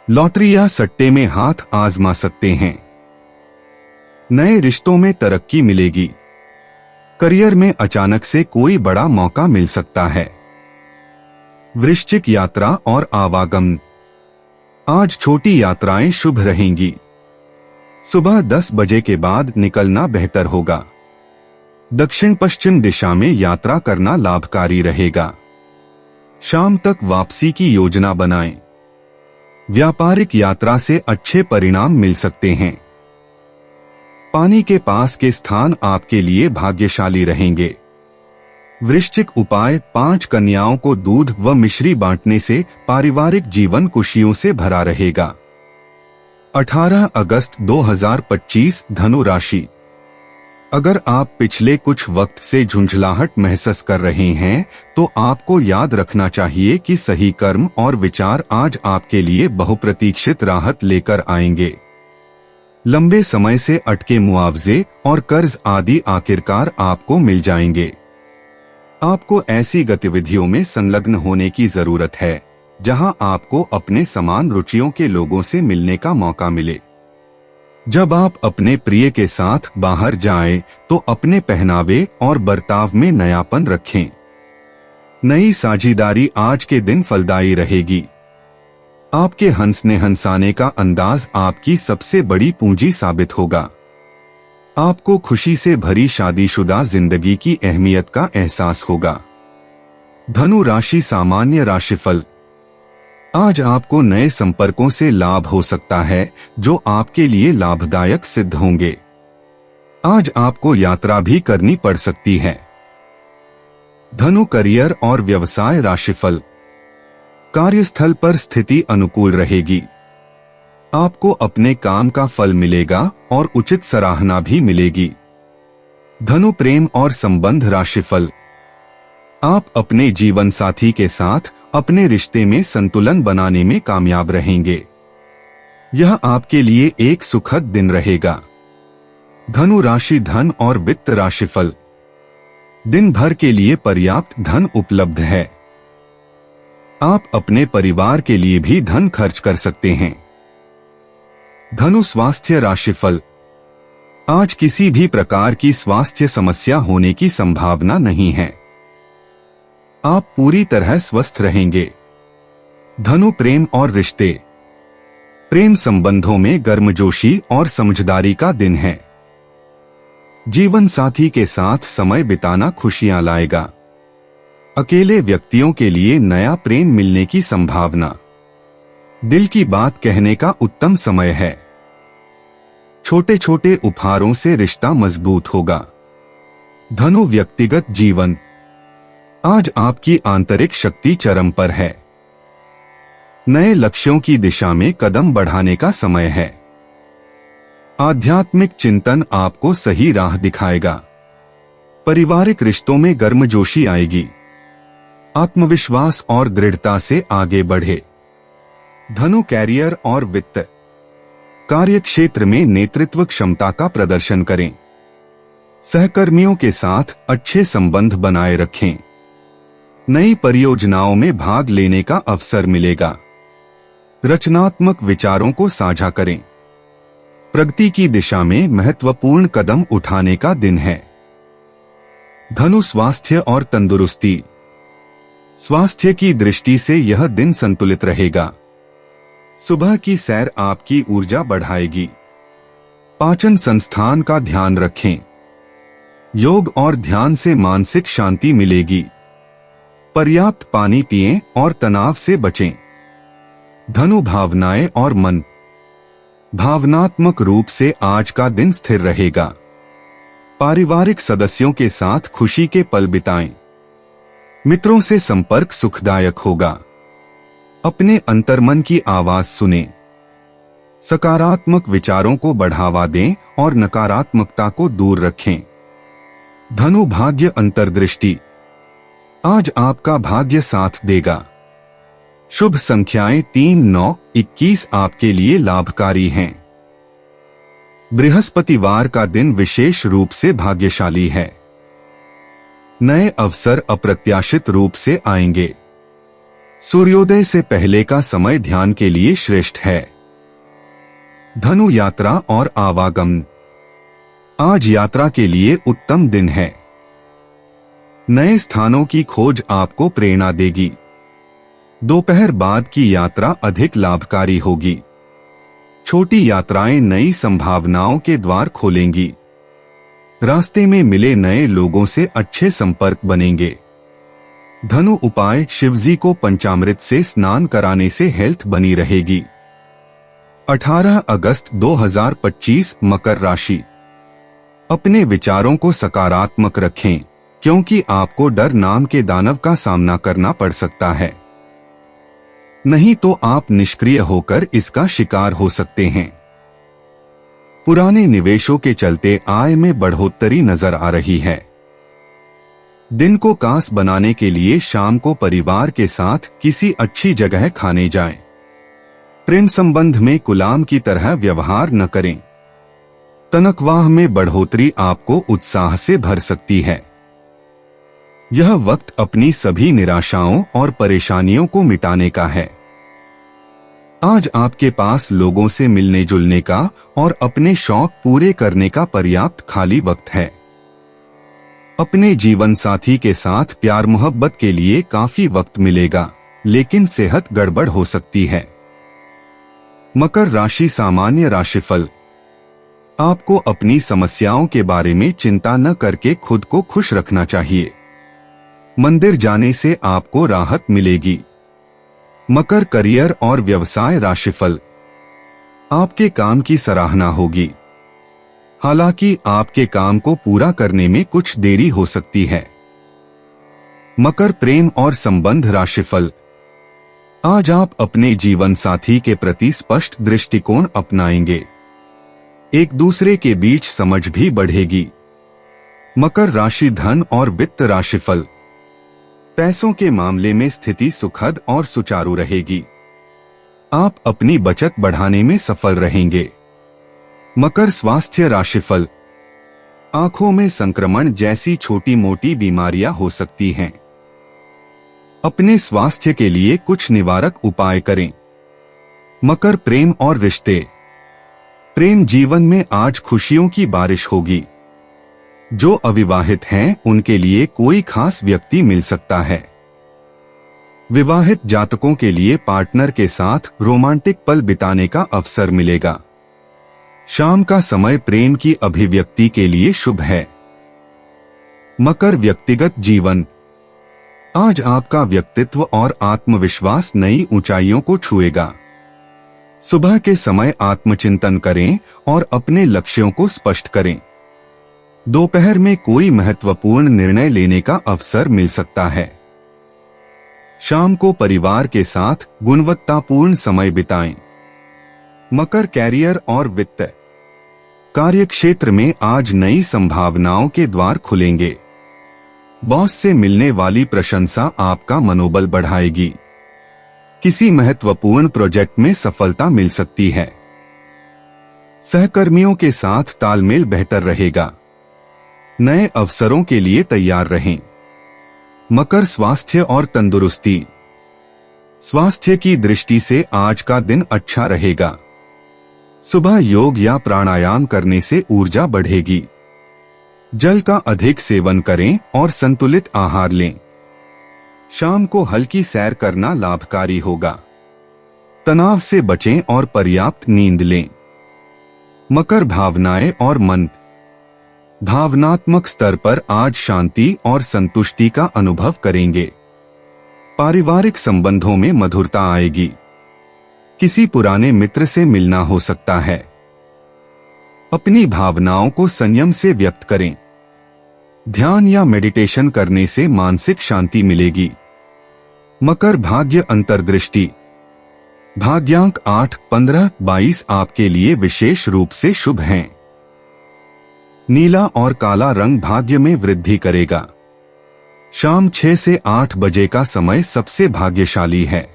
लॉटरी या सट्टे में हाथ आजमा सकते हैं। नए रिश्तों में तरक्की मिलेगी। करियर में अचानक से कोई बड़ा मौका मिल सकता है। वृश्चिक यात्रा और आवागमन। आज छोटी यात्राएं शुभ रहेंगी। सुबह 10 बजे के बाद निकलना बेहतर होगा। दक्षिण पश्चिम दिशा में यात्रा करना लाभकारी रहेगा। शाम तक वापसी की योजना बनाएं। व्यापारिक यात्रा से अच्छे परिणाम मिल सकते हैं। पानी के पास के स्थान आपके लिए भाग्यशाली रहेंगे। वृश्चिक उपाय, 5 कन्याओं को दूध व मिश्री बांटने से पारिवारिक जीवन खुशियों से भरा रहेगा। 18 अगस्त 2025 धनु राशि। अगर आप पिछले कुछ वक्त से झुंझलाहट महसूस कर रहे हैं तो आपको याद रखना चाहिए कि सही कर्म और विचार आज आपके लिए बहुप्रतीक्षित राहत लेकर आएंगे। लंबे समय से अटके मुआवजे और कर्ज आदि आखिरकार आपको मिल जाएंगे। आपको ऐसी गतिविधियों में संलग्न होने की जरूरत है जहां आपको अपने समान रुचियों के लोगों से मिलने का मौका मिले। जब आप अपने प्रिय के साथ बाहर जाएं, तो अपने पहनावे और बर्ताव में नयापन रखें। नई साझेदारी आज के दिन फलदायी रहेगी। आपके हंसने हंसाने का अंदाज आपकी सबसे बड़ी पूंजी साबित होगा। आपको खुशी से भरी शादीशुदा जिंदगी की अहमियत का एहसास होगा। धनु राशि सामान्य राशिफल। आज आपको नए संपर्कों से लाभ हो सकता है जो आपके लिए लाभदायक सिद्ध होंगे। आज आपको यात्रा भी करनी पड़ सकती है। धनु करियर और व्यवसाय राशिफल। कार्यस्थल पर स्थिति अनुकूल रहेगी। आपको अपने काम का फल मिलेगा और उचित सराहना भी मिलेगी। धनु प्रेम और संबंध राशिफल। आप अपने जीवन साथी के साथ अपने रिश्ते में संतुलन बनाने में कामयाब रहेंगे। यह आपके लिए एक सुखद दिन रहेगा। धनु राशि धन और वित्त राशिफल। दिन भर के लिए पर्याप्त धन उपलब्ध है। आप अपने परिवार के लिए भी धन खर्च कर सकते हैं। धनु स्वास्थ्य राशिफल। आज किसी भी प्रकार की स्वास्थ्य समस्या होने की संभावना नहीं है। आप पूरी तरह स्वस्थ रहेंगे। धनु प्रेम और रिश्ते। प्रेम संबंधों में गर्मजोशी और समझदारी का दिन है। जीवन साथी के साथ समय बिताना खुशियां लाएगा। अकेले व्यक्तियों के लिए नया प्रेम मिलने की संभावना। दिल की बात कहने का उत्तम समय है। छोटे छोटे उपहारों से रिश्ता मजबूत होगा। धनु व्यक्तिगत जीवन। आज आपकी आंतरिक शक्ति चरम पर है। नए लक्ष्यों की दिशा में कदम बढ़ाने का समय है। आध्यात्मिक चिंतन आपको सही राह दिखाएगा। पारिवारिक रिश्तों में गर्मजोशी आएगी। आत्मविश्वास और दृढ़ता से आगे बढ़े। धनु कैरियर और वित्त। कार्य क्षेत्र में नेतृत्व क्षमता का प्रदर्शन करें। सहकर्मियों के साथ अच्छे संबंध बनाए रखें। नई परियोजनाओं में भाग लेने का अवसर मिलेगा। रचनात्मक विचारों को साझा करें। प्रगति की दिशा में महत्वपूर्ण कदम उठाने का दिन है। धनु स्वास्थ्य और तंदुरुस्ती। स्वास्थ्य की दृष्टि से यह दिन संतुलित रहेगा। सुबह की सैर आपकी ऊर्जा बढ़ाएगी। पाचन संस्थान का ध्यान रखें। योग और ध्यान से मानसिक शांति मिलेगी। पर्याप्त पानी पिएं और तनाव से बचें। धनु भावनाएं और मन। भावनात्मक रूप से आज का दिन स्थिर रहेगा। पारिवारिक सदस्यों के साथ खुशी के पल बिताएं। मित्रों से संपर्क सुखदायक होगा। अपने अंतर्मन की आवाज सुनें। सकारात्मक विचारों को बढ़ावा दें और नकारात्मकता को दूर रखें। धनु भाग्य अंतर्दृष्टि। आज आपका भाग्य साथ देगा। शुभ संख्याएं 3, 9, 21 आपके लिए लाभकारी हैं। बृहस्पतिवार का दिन विशेष रूप से भाग्यशाली है। नए अवसर अप्रत्याशित रूप से आएंगे। सूर्योदय से पहले का समय ध्यान के लिए श्रेष्ठ है। धनु यात्रा और आवागमन। आज यात्रा के लिए उत्तम दिन है। नए स्थानों की खोज आपको प्रेरणा देगी। दोपहर बाद की यात्रा अधिक लाभकारी होगी। छोटी यात्राएं नई संभावनाओं के द्वार खोलेंगी। रास्ते में मिले नए लोगों से अच्छे संपर्क बनेंगे। धनु उपाय, शिवजी को पंचामृत से स्नान कराने से हेल्थ बनी रहेगी। 18 अगस्त 2025 मकर राशि। अपने विचारों को सकारात्मक रखें। क्योंकि आपको डर नाम के दानव का सामना करना पड़ सकता है, नहीं तो आप निष्क्रिय होकर इसका शिकार हो सकते हैं। पुराने निवेशों के चलते आय में बढ़ोतरी नजर आ रही है। दिन को खास बनाने के लिए शाम को परिवार के साथ किसी अच्छी जगह खाने जाएं। प्रेम संबंध में गुलाम की तरह व्यवहार न करें। तनख्वाह में बढ़ोतरी आपको उत्साह से भर सकती है। यह वक्त अपनी सभी निराशाओं और परेशानियों को मिटाने का है। आज आपके पास लोगों से मिलने जुलने का और अपने शौक पूरे करने का पर्याप्त खाली वक्त है। अपने जीवन साथी के साथ प्यार मोहब्बत के लिए काफी वक्त मिलेगा, लेकिन सेहत गड़बड़ हो सकती है। मकर राशि सामान्य राशिफल। आपको अपनी समस्याओं के बारे में चिंता न करके खुद को खुश रखना चाहिए। मंदिर जाने से आपको राहत मिलेगी। मकर करियर और व्यवसाय राशिफल। आपके काम की सराहना होगी, हालांकि आपके काम को पूरा करने में कुछ देरी हो सकती है। मकर प्रेम और संबंध राशिफल। आज आप अपने जीवन साथी के प्रति स्पष्ट दृष्टिकोण अपनाएंगे। एक दूसरे के बीच समझ भी बढ़ेगी। मकर राशि धन और वित्त राशिफल। पैसों के मामले में स्थिति सुखद और सुचारू रहेगी। आप अपनी बचत बढ़ाने में सफल रहेंगे। मकर स्वास्थ्य राशिफल। आंखों में संक्रमण जैसी छोटी मोटी बीमारियां हो सकती हैं। अपने स्वास्थ्य के लिए कुछ निवारक उपाय करें। मकर प्रेम और रिश्ते। प्रेम जीवन में आज खुशियों की बारिश होगी। जो अविवाहित हैं उनके लिए कोई खास व्यक्ति मिल सकता है। विवाहित जातकों के लिए पार्टनर के साथ रोमांटिक पल बिताने का अवसर मिलेगा। शाम का समय प्रेम की अभिव्यक्ति के लिए शुभ है। मकर व्यक्तिगत जीवन। आज आपका व्यक्तित्व और आत्मविश्वास नई ऊंचाइयों को छुएगा। सुबह के समय आत्मचिंतन करें और अपने लक्ष्यों को स्पष्ट करें। दोपहर में कोई महत्वपूर्ण निर्णय लेने का अवसर मिल सकता है। शाम को परिवार के साथ गुणवत्तापूर्ण समय बिताएं। मकर कैरियर और वित्त। कार्यक्षेत्र में आज नई संभावनाओं के द्वार खुलेंगे। बॉस से मिलने वाली प्रशंसा आपका मनोबल बढ़ाएगी। किसी महत्वपूर्ण प्रोजेक्ट में सफलता मिल सकती है। सहकर्मियों के साथ तालमेल बेहतर रहेगा। नए अवसरों के लिए तैयार रहें। मकर स्वास्थ्य और तंदुरुस्ती। स्वास्थ्य की दृष्टि से आज का दिन अच्छा रहेगा। सुबह योग या प्राणायाम करने से ऊर्जा बढ़ेगी। जल का अधिक सेवन करें और संतुलित आहार लें। शाम को हल्की सैर करना लाभकारी होगा। तनाव से बचें और पर्याप्त नींद लें। मकर भावनाएं और मन। भावनात्मक स्तर पर आज शांति और संतुष्टि का अनुभव करेंगे। पारिवारिक संबंधों में मधुरता आएगी। किसी पुराने मित्र से मिलना हो सकता है। अपनी भावनाओं को संयम से व्यक्त करें। ध्यान या मेडिटेशन करने से मानसिक शांति मिलेगी। मकर भाग्य अंतर्दृष्टि। भाग्यांक 8, 15, 22 आपके लिए विशेष रूप से शुभ हैं। नीला और काला रंग भाग्य में वृद्धि करेगा। शाम 6 से 8 बजे का समय सबसे भाग्यशाली है।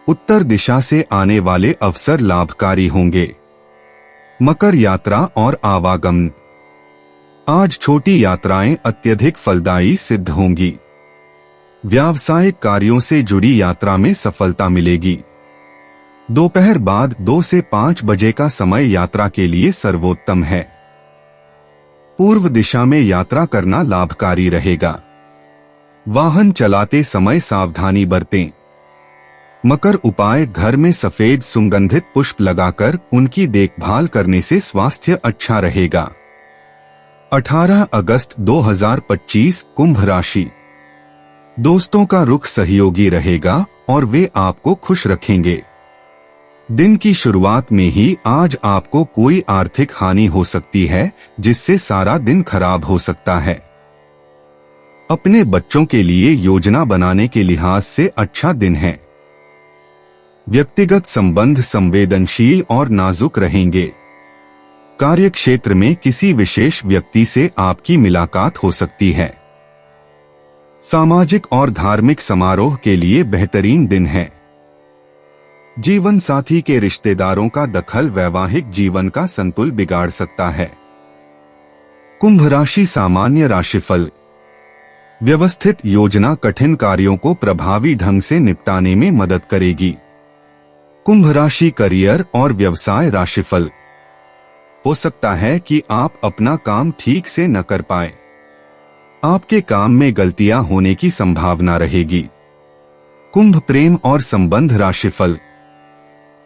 उत्तर दिशा से आने वाले अवसर लाभकारी होंगे। मकर यात्रा और आवागमन। आज छोटी यात्राएं अत्यधिक फलदायी सिद्ध होंगी। व्यावसायिक कार्यों से जुड़ी यात्रा में सफलता मिलेगी। दोपहर बाद 2 से 5 बजे का समय यात्रा के लिए सर्वोत्तम है। पूर्व दिशा में यात्रा करना लाभकारी रहेगा। वाहन चलाते समय सावधानी बरतें। मकर उपाय। घर में सफेद सुगंधित पुष्प लगाकर उनकी देखभाल करने से स्वास्थ्य अच्छा रहेगा। 18 अगस्त 2025 कुंभ राशि। दोस्तों का रुख सहयोगी रहेगा और वे आपको खुश रखेंगे। दिन की शुरुआत में ही आज आपको कोई आर्थिक हानि हो सकती है, जिससे सारा दिन खराब हो सकता है। अपने बच्चों के लिए योजना बनाने के लिहाज से अच्छा दिन है। व्यक्तिगत संबंध संवेदनशील और नाजुक रहेंगे। कार्यक्षेत्र में किसी विशेष व्यक्ति से आपकी मुलाकात हो सकती है। सामाजिक और धार्मिक समारोह के लिए बेहतरीन दिन है। जीवन साथी के रिश्तेदारों का दखल वैवाहिक जीवन का संतुलन बिगाड़ सकता है। कुंभ राशि सामान्य राशिफल। व्यवस्थित योजना कठिन कार्यों को प्रभावी ढंग से निपटाने में मदद करेगी। कुंभ राशि करियर और व्यवसाय राशिफल। हो सकता है कि आप अपना काम ठीक से न कर पाए। आपके काम में गलतियां होने की संभावना रहेगी। कुंभ प्रेम और संबंध राशिफल।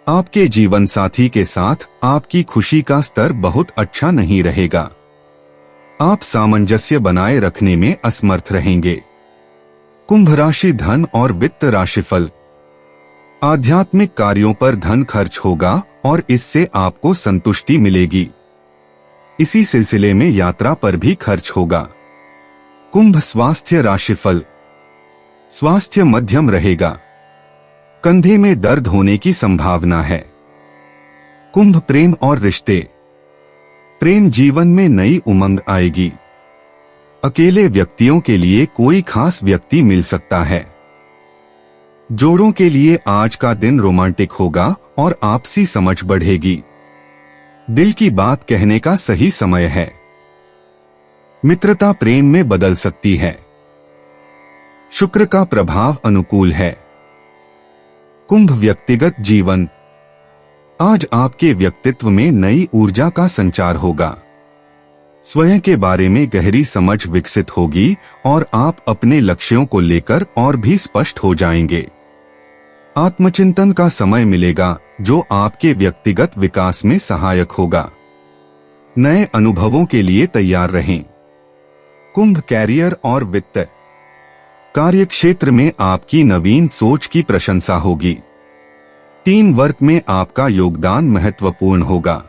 आपके जीवन साथी के साथ आपकी खुशी का स्तर बहुत अच्छा नहीं रहेगा। आप सामंजस्य बनाए रखने में असमर्थ रहेंगे। कुंभ राशि धन और वित्त राशिफल। आध्यात्मिक कार्यों पर धन खर्च होगा और इससे आपको संतुष्टि मिलेगी। इसी सिलसिले में यात्रा पर भी खर्च होगा। कुंभ स्वास्थ्य राशिफल। स्वास्थ्य मध्यम रहेगा। कंधे में दर्द होने की संभावना है। कुंभ प्रेम और रिश्ते। प्रेम जीवन में नई उमंग आएगी। अकेले व्यक्तियों के लिए कोई खास व्यक्ति मिल सकता है। जोड़ों के लिए आज का दिन रोमांटिक होगा और आपसी समझ बढ़ेगी। दिल की बात कहने का सही समय है। मित्रता प्रेम में बदल सकती है। शुक्र का प्रभाव अनुकूल है। कुंभ व्यक्तिगत जीवन। आज आपके व्यक्तित्व में नई ऊर्जा का संचार होगा। स्वयं के बारे में गहरी समझ विकसित होगी और आप अपने लक्ष्यों को लेकर और भी स्पष्ट हो जाएंगे। आत्मचिंतन का समय मिलेगा जो आपके व्यक्तिगत विकास में सहायक होगा। नए अनुभवों के लिए तैयार रहें। कुंभ कैरियर और वित्त। कार्यक्षेत्र में आपकी नवीन सोच की प्रशंसा होगी। टीम वर्क में आपका योगदान महत्वपूर्ण होगा।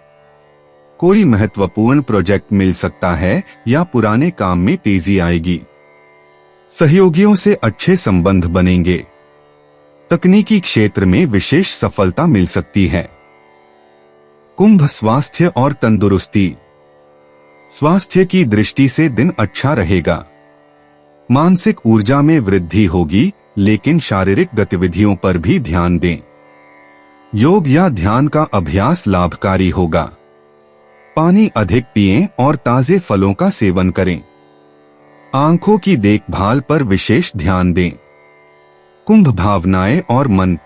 कोई महत्वपूर्ण प्रोजेक्ट मिल सकता है या पुराने काम में तेजी आएगी। सहयोगियों से अच्छे संबंध बनेंगे। तकनीकी क्षेत्र में विशेष सफलता मिल सकती है। कुंभ स्वास्थ्य और तंदुरुस्ती। स्वास्थ्य की दृष्टि से दिन अच्छा रहेगा। मानसिक ऊर्जा में वृद्धि होगी, लेकिन शारीरिक गतिविधियों पर भी ध्यान दें। योग या ध्यान का अभ्यास लाभकारी होगा। पानी अधिक पिएं और ताजे फलों का सेवन करें। आंखों की देखभाल पर विशेष ध्यान दें। कुंभ भावनाएं और मन।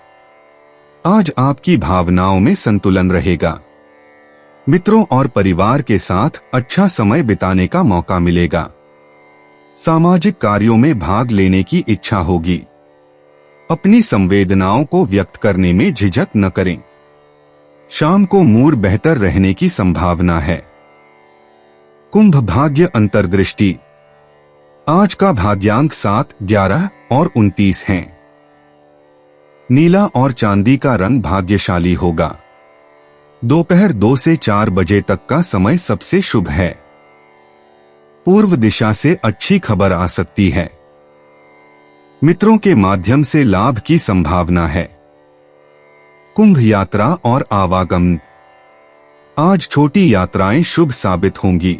आज आपकी भावनाओं में संतुलन रहेगा। मित्रों और परिवार के साथ अच्छा समय बिताने का मौका मिलेगा। सामाजिक कार्यों में भाग लेने की इच्छा होगी। अपनी संवेदनाओं को व्यक्त करने में झिझक न करें। शाम को मूड बेहतर रहने की संभावना है। कुंभ भाग्य अंतर्दृष्टि। आज का भाग्यांक 7, 11 और 29 है। नीला और चांदी का रंग भाग्यशाली होगा। दोपहर 2 से 4 बजे तक का समय सबसे शुभ है। पूर्व दिशा से अच्छी खबर आ सकती है। मित्रों के माध्यम से लाभ की संभावना है। कुंभ यात्रा और आवागमन। आज छोटी यात्राएं शुभ साबित होंगी।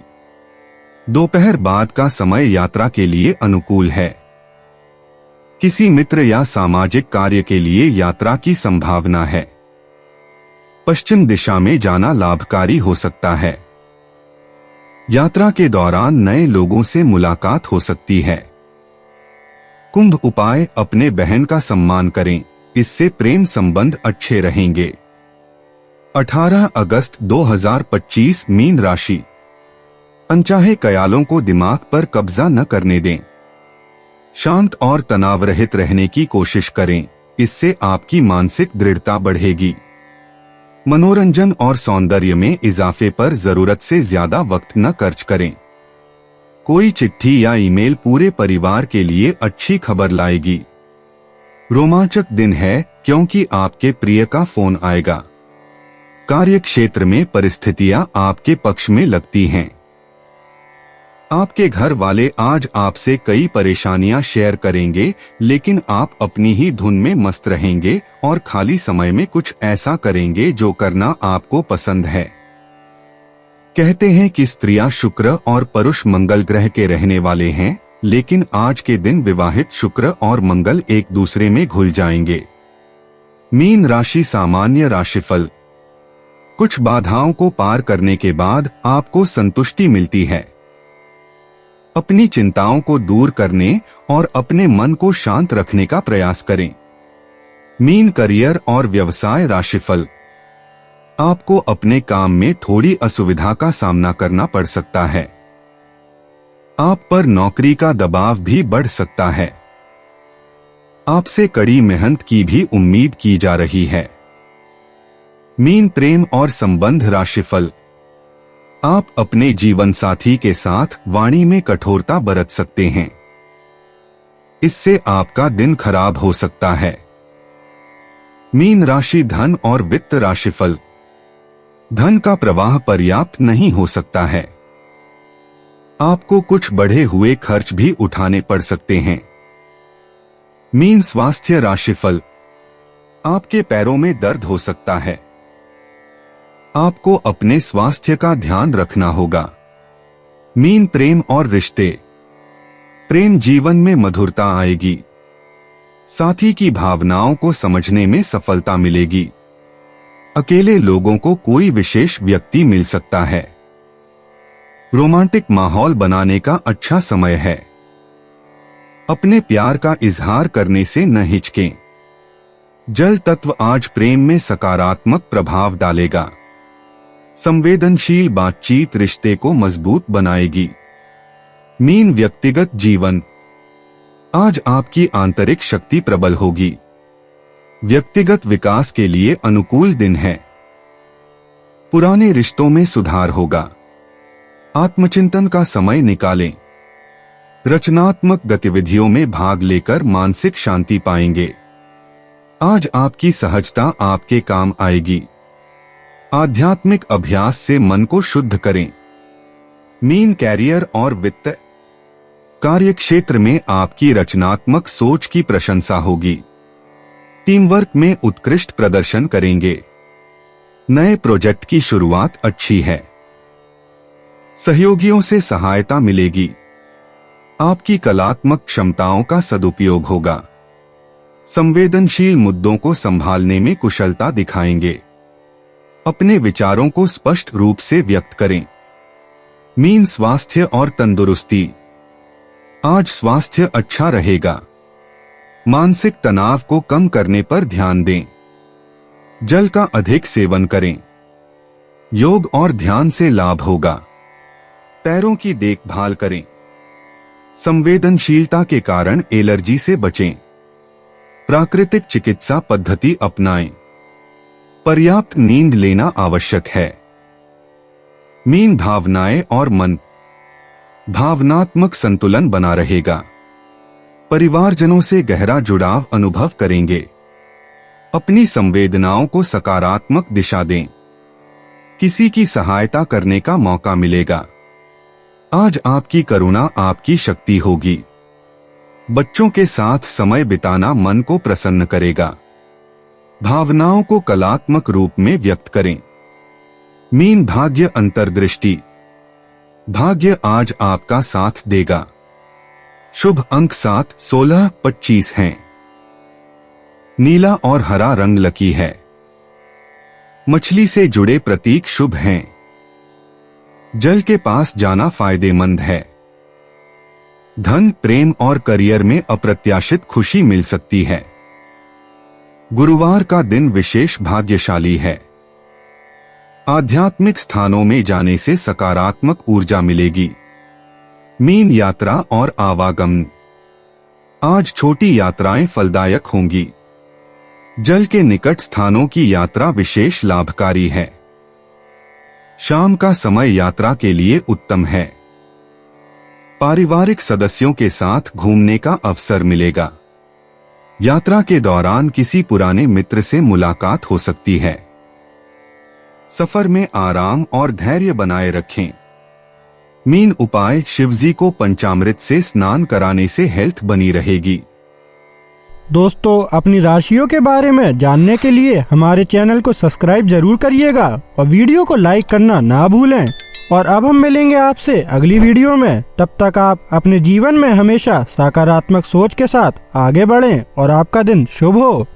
दोपहर बाद का समय यात्रा के लिए अनुकूल है। किसी मित्र या सामाजिक कार्य के लिए यात्रा की संभावना है। पश्चिम दिशा में जाना लाभकारी हो सकता है। यात्रा के दौरान नए लोगों से मुलाकात हो सकती है। कुंभ उपाय। अपने बहन का सम्मान करें, इससे प्रेम संबंध अच्छे रहेंगे। 18 अगस्त 2025 मीन राशि। अनचाहे ख्यालों को दिमाग पर कब्जा न करने दें। शांत और तनाव रहित रहने की कोशिश करें, इससे आपकी मानसिक दृढ़ता बढ़ेगी। मनोरंजन और सौंदर्य में इजाफे पर जरूरत से ज्यादा वक्त न खर्च करें। कोई चिट्ठी या ईमेल पूरे परिवार के लिए अच्छी खबर लाएगी। रोमांचक दिन है क्योंकि आपके प्रिय का फोन आएगा। कार्य क्षेत्र में परिस्थितियां आपके पक्ष में लगती हैं। आपके घर वाले आज आपसे कई परेशानियां शेयर करेंगे, लेकिन आप अपनी ही धुन में मस्त रहेंगे और खाली समय में कुछ ऐसा करेंगे जो करना आपको पसंद है। कहते हैं कि स्त्रियां शुक्र और पुरुष मंगल ग्रह के रहने वाले हैं, लेकिन आज के दिन विवाहित शुक्र और मंगल एक दूसरे में घुल जाएंगे। मीन राशि सामान्य राशिफल। कुछ बाधाओं को पार करने के बाद आपको संतुष्टि मिलती है। अपनी चिंताओं को दूर करने और अपने मन को शांत रखने का प्रयास करें। मीन करियर और व्यवसाय राशिफल। आपको अपने काम में थोड़ी असुविधा का सामना करना पड़ सकता है। आप पर नौकरी का दबाव भी बढ़ सकता है। आपसे कड़ी मेहनत की भी उम्मीद की जा रही है। मीन प्रेम और संबंध राशिफल। आप अपने जीवन साथी के साथ वाणी में कठोरता बरत सकते हैं। इससे आपका दिन खराब हो सकता है। मीन राशि धन और वित्त राशिफल। धन का प्रवाह पर्याप्त नहीं हो सकता है। आपको कुछ बढ़े हुए खर्च भी उठाने पड़ सकते हैं। मीन स्वास्थ्य राशिफल। आपके पैरों में दर्द हो सकता है। आपको अपने स्वास्थ्य का ध्यान रखना होगा। मीन प्रेम और रिश्ते। प्रेम जीवन में मधुरता आएगी। साथी की भावनाओं को समझने में सफलता मिलेगी। अकेले लोगों को कोई विशेष व्यक्ति मिल सकता है। रोमांटिक माहौल बनाने का अच्छा समय है। अपने प्यार का इजहार करने से न हिचकें। जल तत्व आज प्रेम में सकारात्मक प्रभाव डालेगा। संवेदनशील बातचीत रिश्ते को मजबूत बनाएगी। मीन व्यक्तिगत जीवन। आज आपकी आंतरिक शक्ति प्रबल होगी। व्यक्तिगत विकास के लिए अनुकूल दिन है। पुराने रिश्तों में सुधार होगा। आत्मचिंतन का समय निकालें। रचनात्मक गतिविधियों में भाग लेकर मानसिक शांति पाएंगे। आज आपकी सहजता आपके काम आएगी। आध्यात्मिक अभ्यास से मन को शुद्ध करें। मीन कैरियर और वित्त। कार्य क्षेत्र में आपकी रचनात्मक सोच की प्रशंसा होगी। टीम वर्क में उत्कृष्ट प्रदर्शन करेंगे। नए प्रोजेक्ट की शुरुआत अच्छी है। सहयोगियों से सहायता मिलेगी। आपकी कलात्मक क्षमताओं का सदुपयोग होगा। संवेदनशील मुद्दों को संभालने में कुशलता दिखाएंगे। अपने विचारों को स्पष्ट रूप से व्यक्त करें। मीन स्वास्थ्य और तंदुरुस्ती। आज स्वास्थ्य अच्छा रहेगा। मानसिक तनाव को कम करने पर ध्यान दें। जल का अधिक सेवन करें। योग और ध्यान से लाभ होगा। पैरों की देखभाल करें। संवेदनशीलता के कारण एलर्जी से बचें। प्राकृतिक चिकित्सा पद्धति अपनाएं। पर्याप्त नींद लेना आवश्यक है। मीन भावनाएं और मन। भावनात्मक संतुलन बना रहेगा। परिवारजनों से गहरा जुड़ाव अनुभव करेंगे। अपनी संवेदनाओं को सकारात्मक दिशा दें। किसी की सहायता करने का मौका मिलेगा। आज आपकी करुणा आपकी शक्ति होगी। बच्चों के साथ समय बिताना मन को प्रसन्न करेगा। भावनाओं को कलात्मक रूप में व्यक्त करें। मीन भाग्य अंतर्दृष्टि। भाग्य आज आपका साथ देगा। शुभ अंक 7, 16, 25 हैं। नीला और हरा रंग लकी है। मछली से जुड़े प्रतीक शुभ हैं। जल के पास जाना फायदेमंद है। धन, प्रेम और करियर में अप्रत्याशित खुशी मिल सकती है। गुरुवार का दिन विशेष भाग्यशाली है। आध्यात्मिक स्थानों में जाने से सकारात्मक ऊर्जा मिलेगी। मीन यात्रा और आवागमन। आज छोटी यात्राएं फलदायक होंगी। जल के निकट स्थानों की यात्रा विशेष लाभकारी है। शाम का समय यात्रा के लिए उत्तम है। पारिवारिक सदस्यों के साथ घूमने का अवसर मिलेगा। यात्रा के दौरान किसी पुराने मित्र से मुलाकात हो सकती है। सफर में आराम और धैर्य बनाए रखें। मीन उपाय, शिवजी को पंचामृत से स्नान कराने से हेल्थ बनी रहेगी। दोस्तों, अपनी राशियों के बारे में जानने के लिए हमारे चैनल को सब्सक्राइब जरूर करिएगा और वीडियो को लाइक करना ना भूलें। और अब हम मिलेंगे आपसे अगली वीडियो में। तब तक आप अपने जीवन में हमेशा सकारात्मक सोच के साथ आगे बढ़ें और आपका दिन शुभ हो।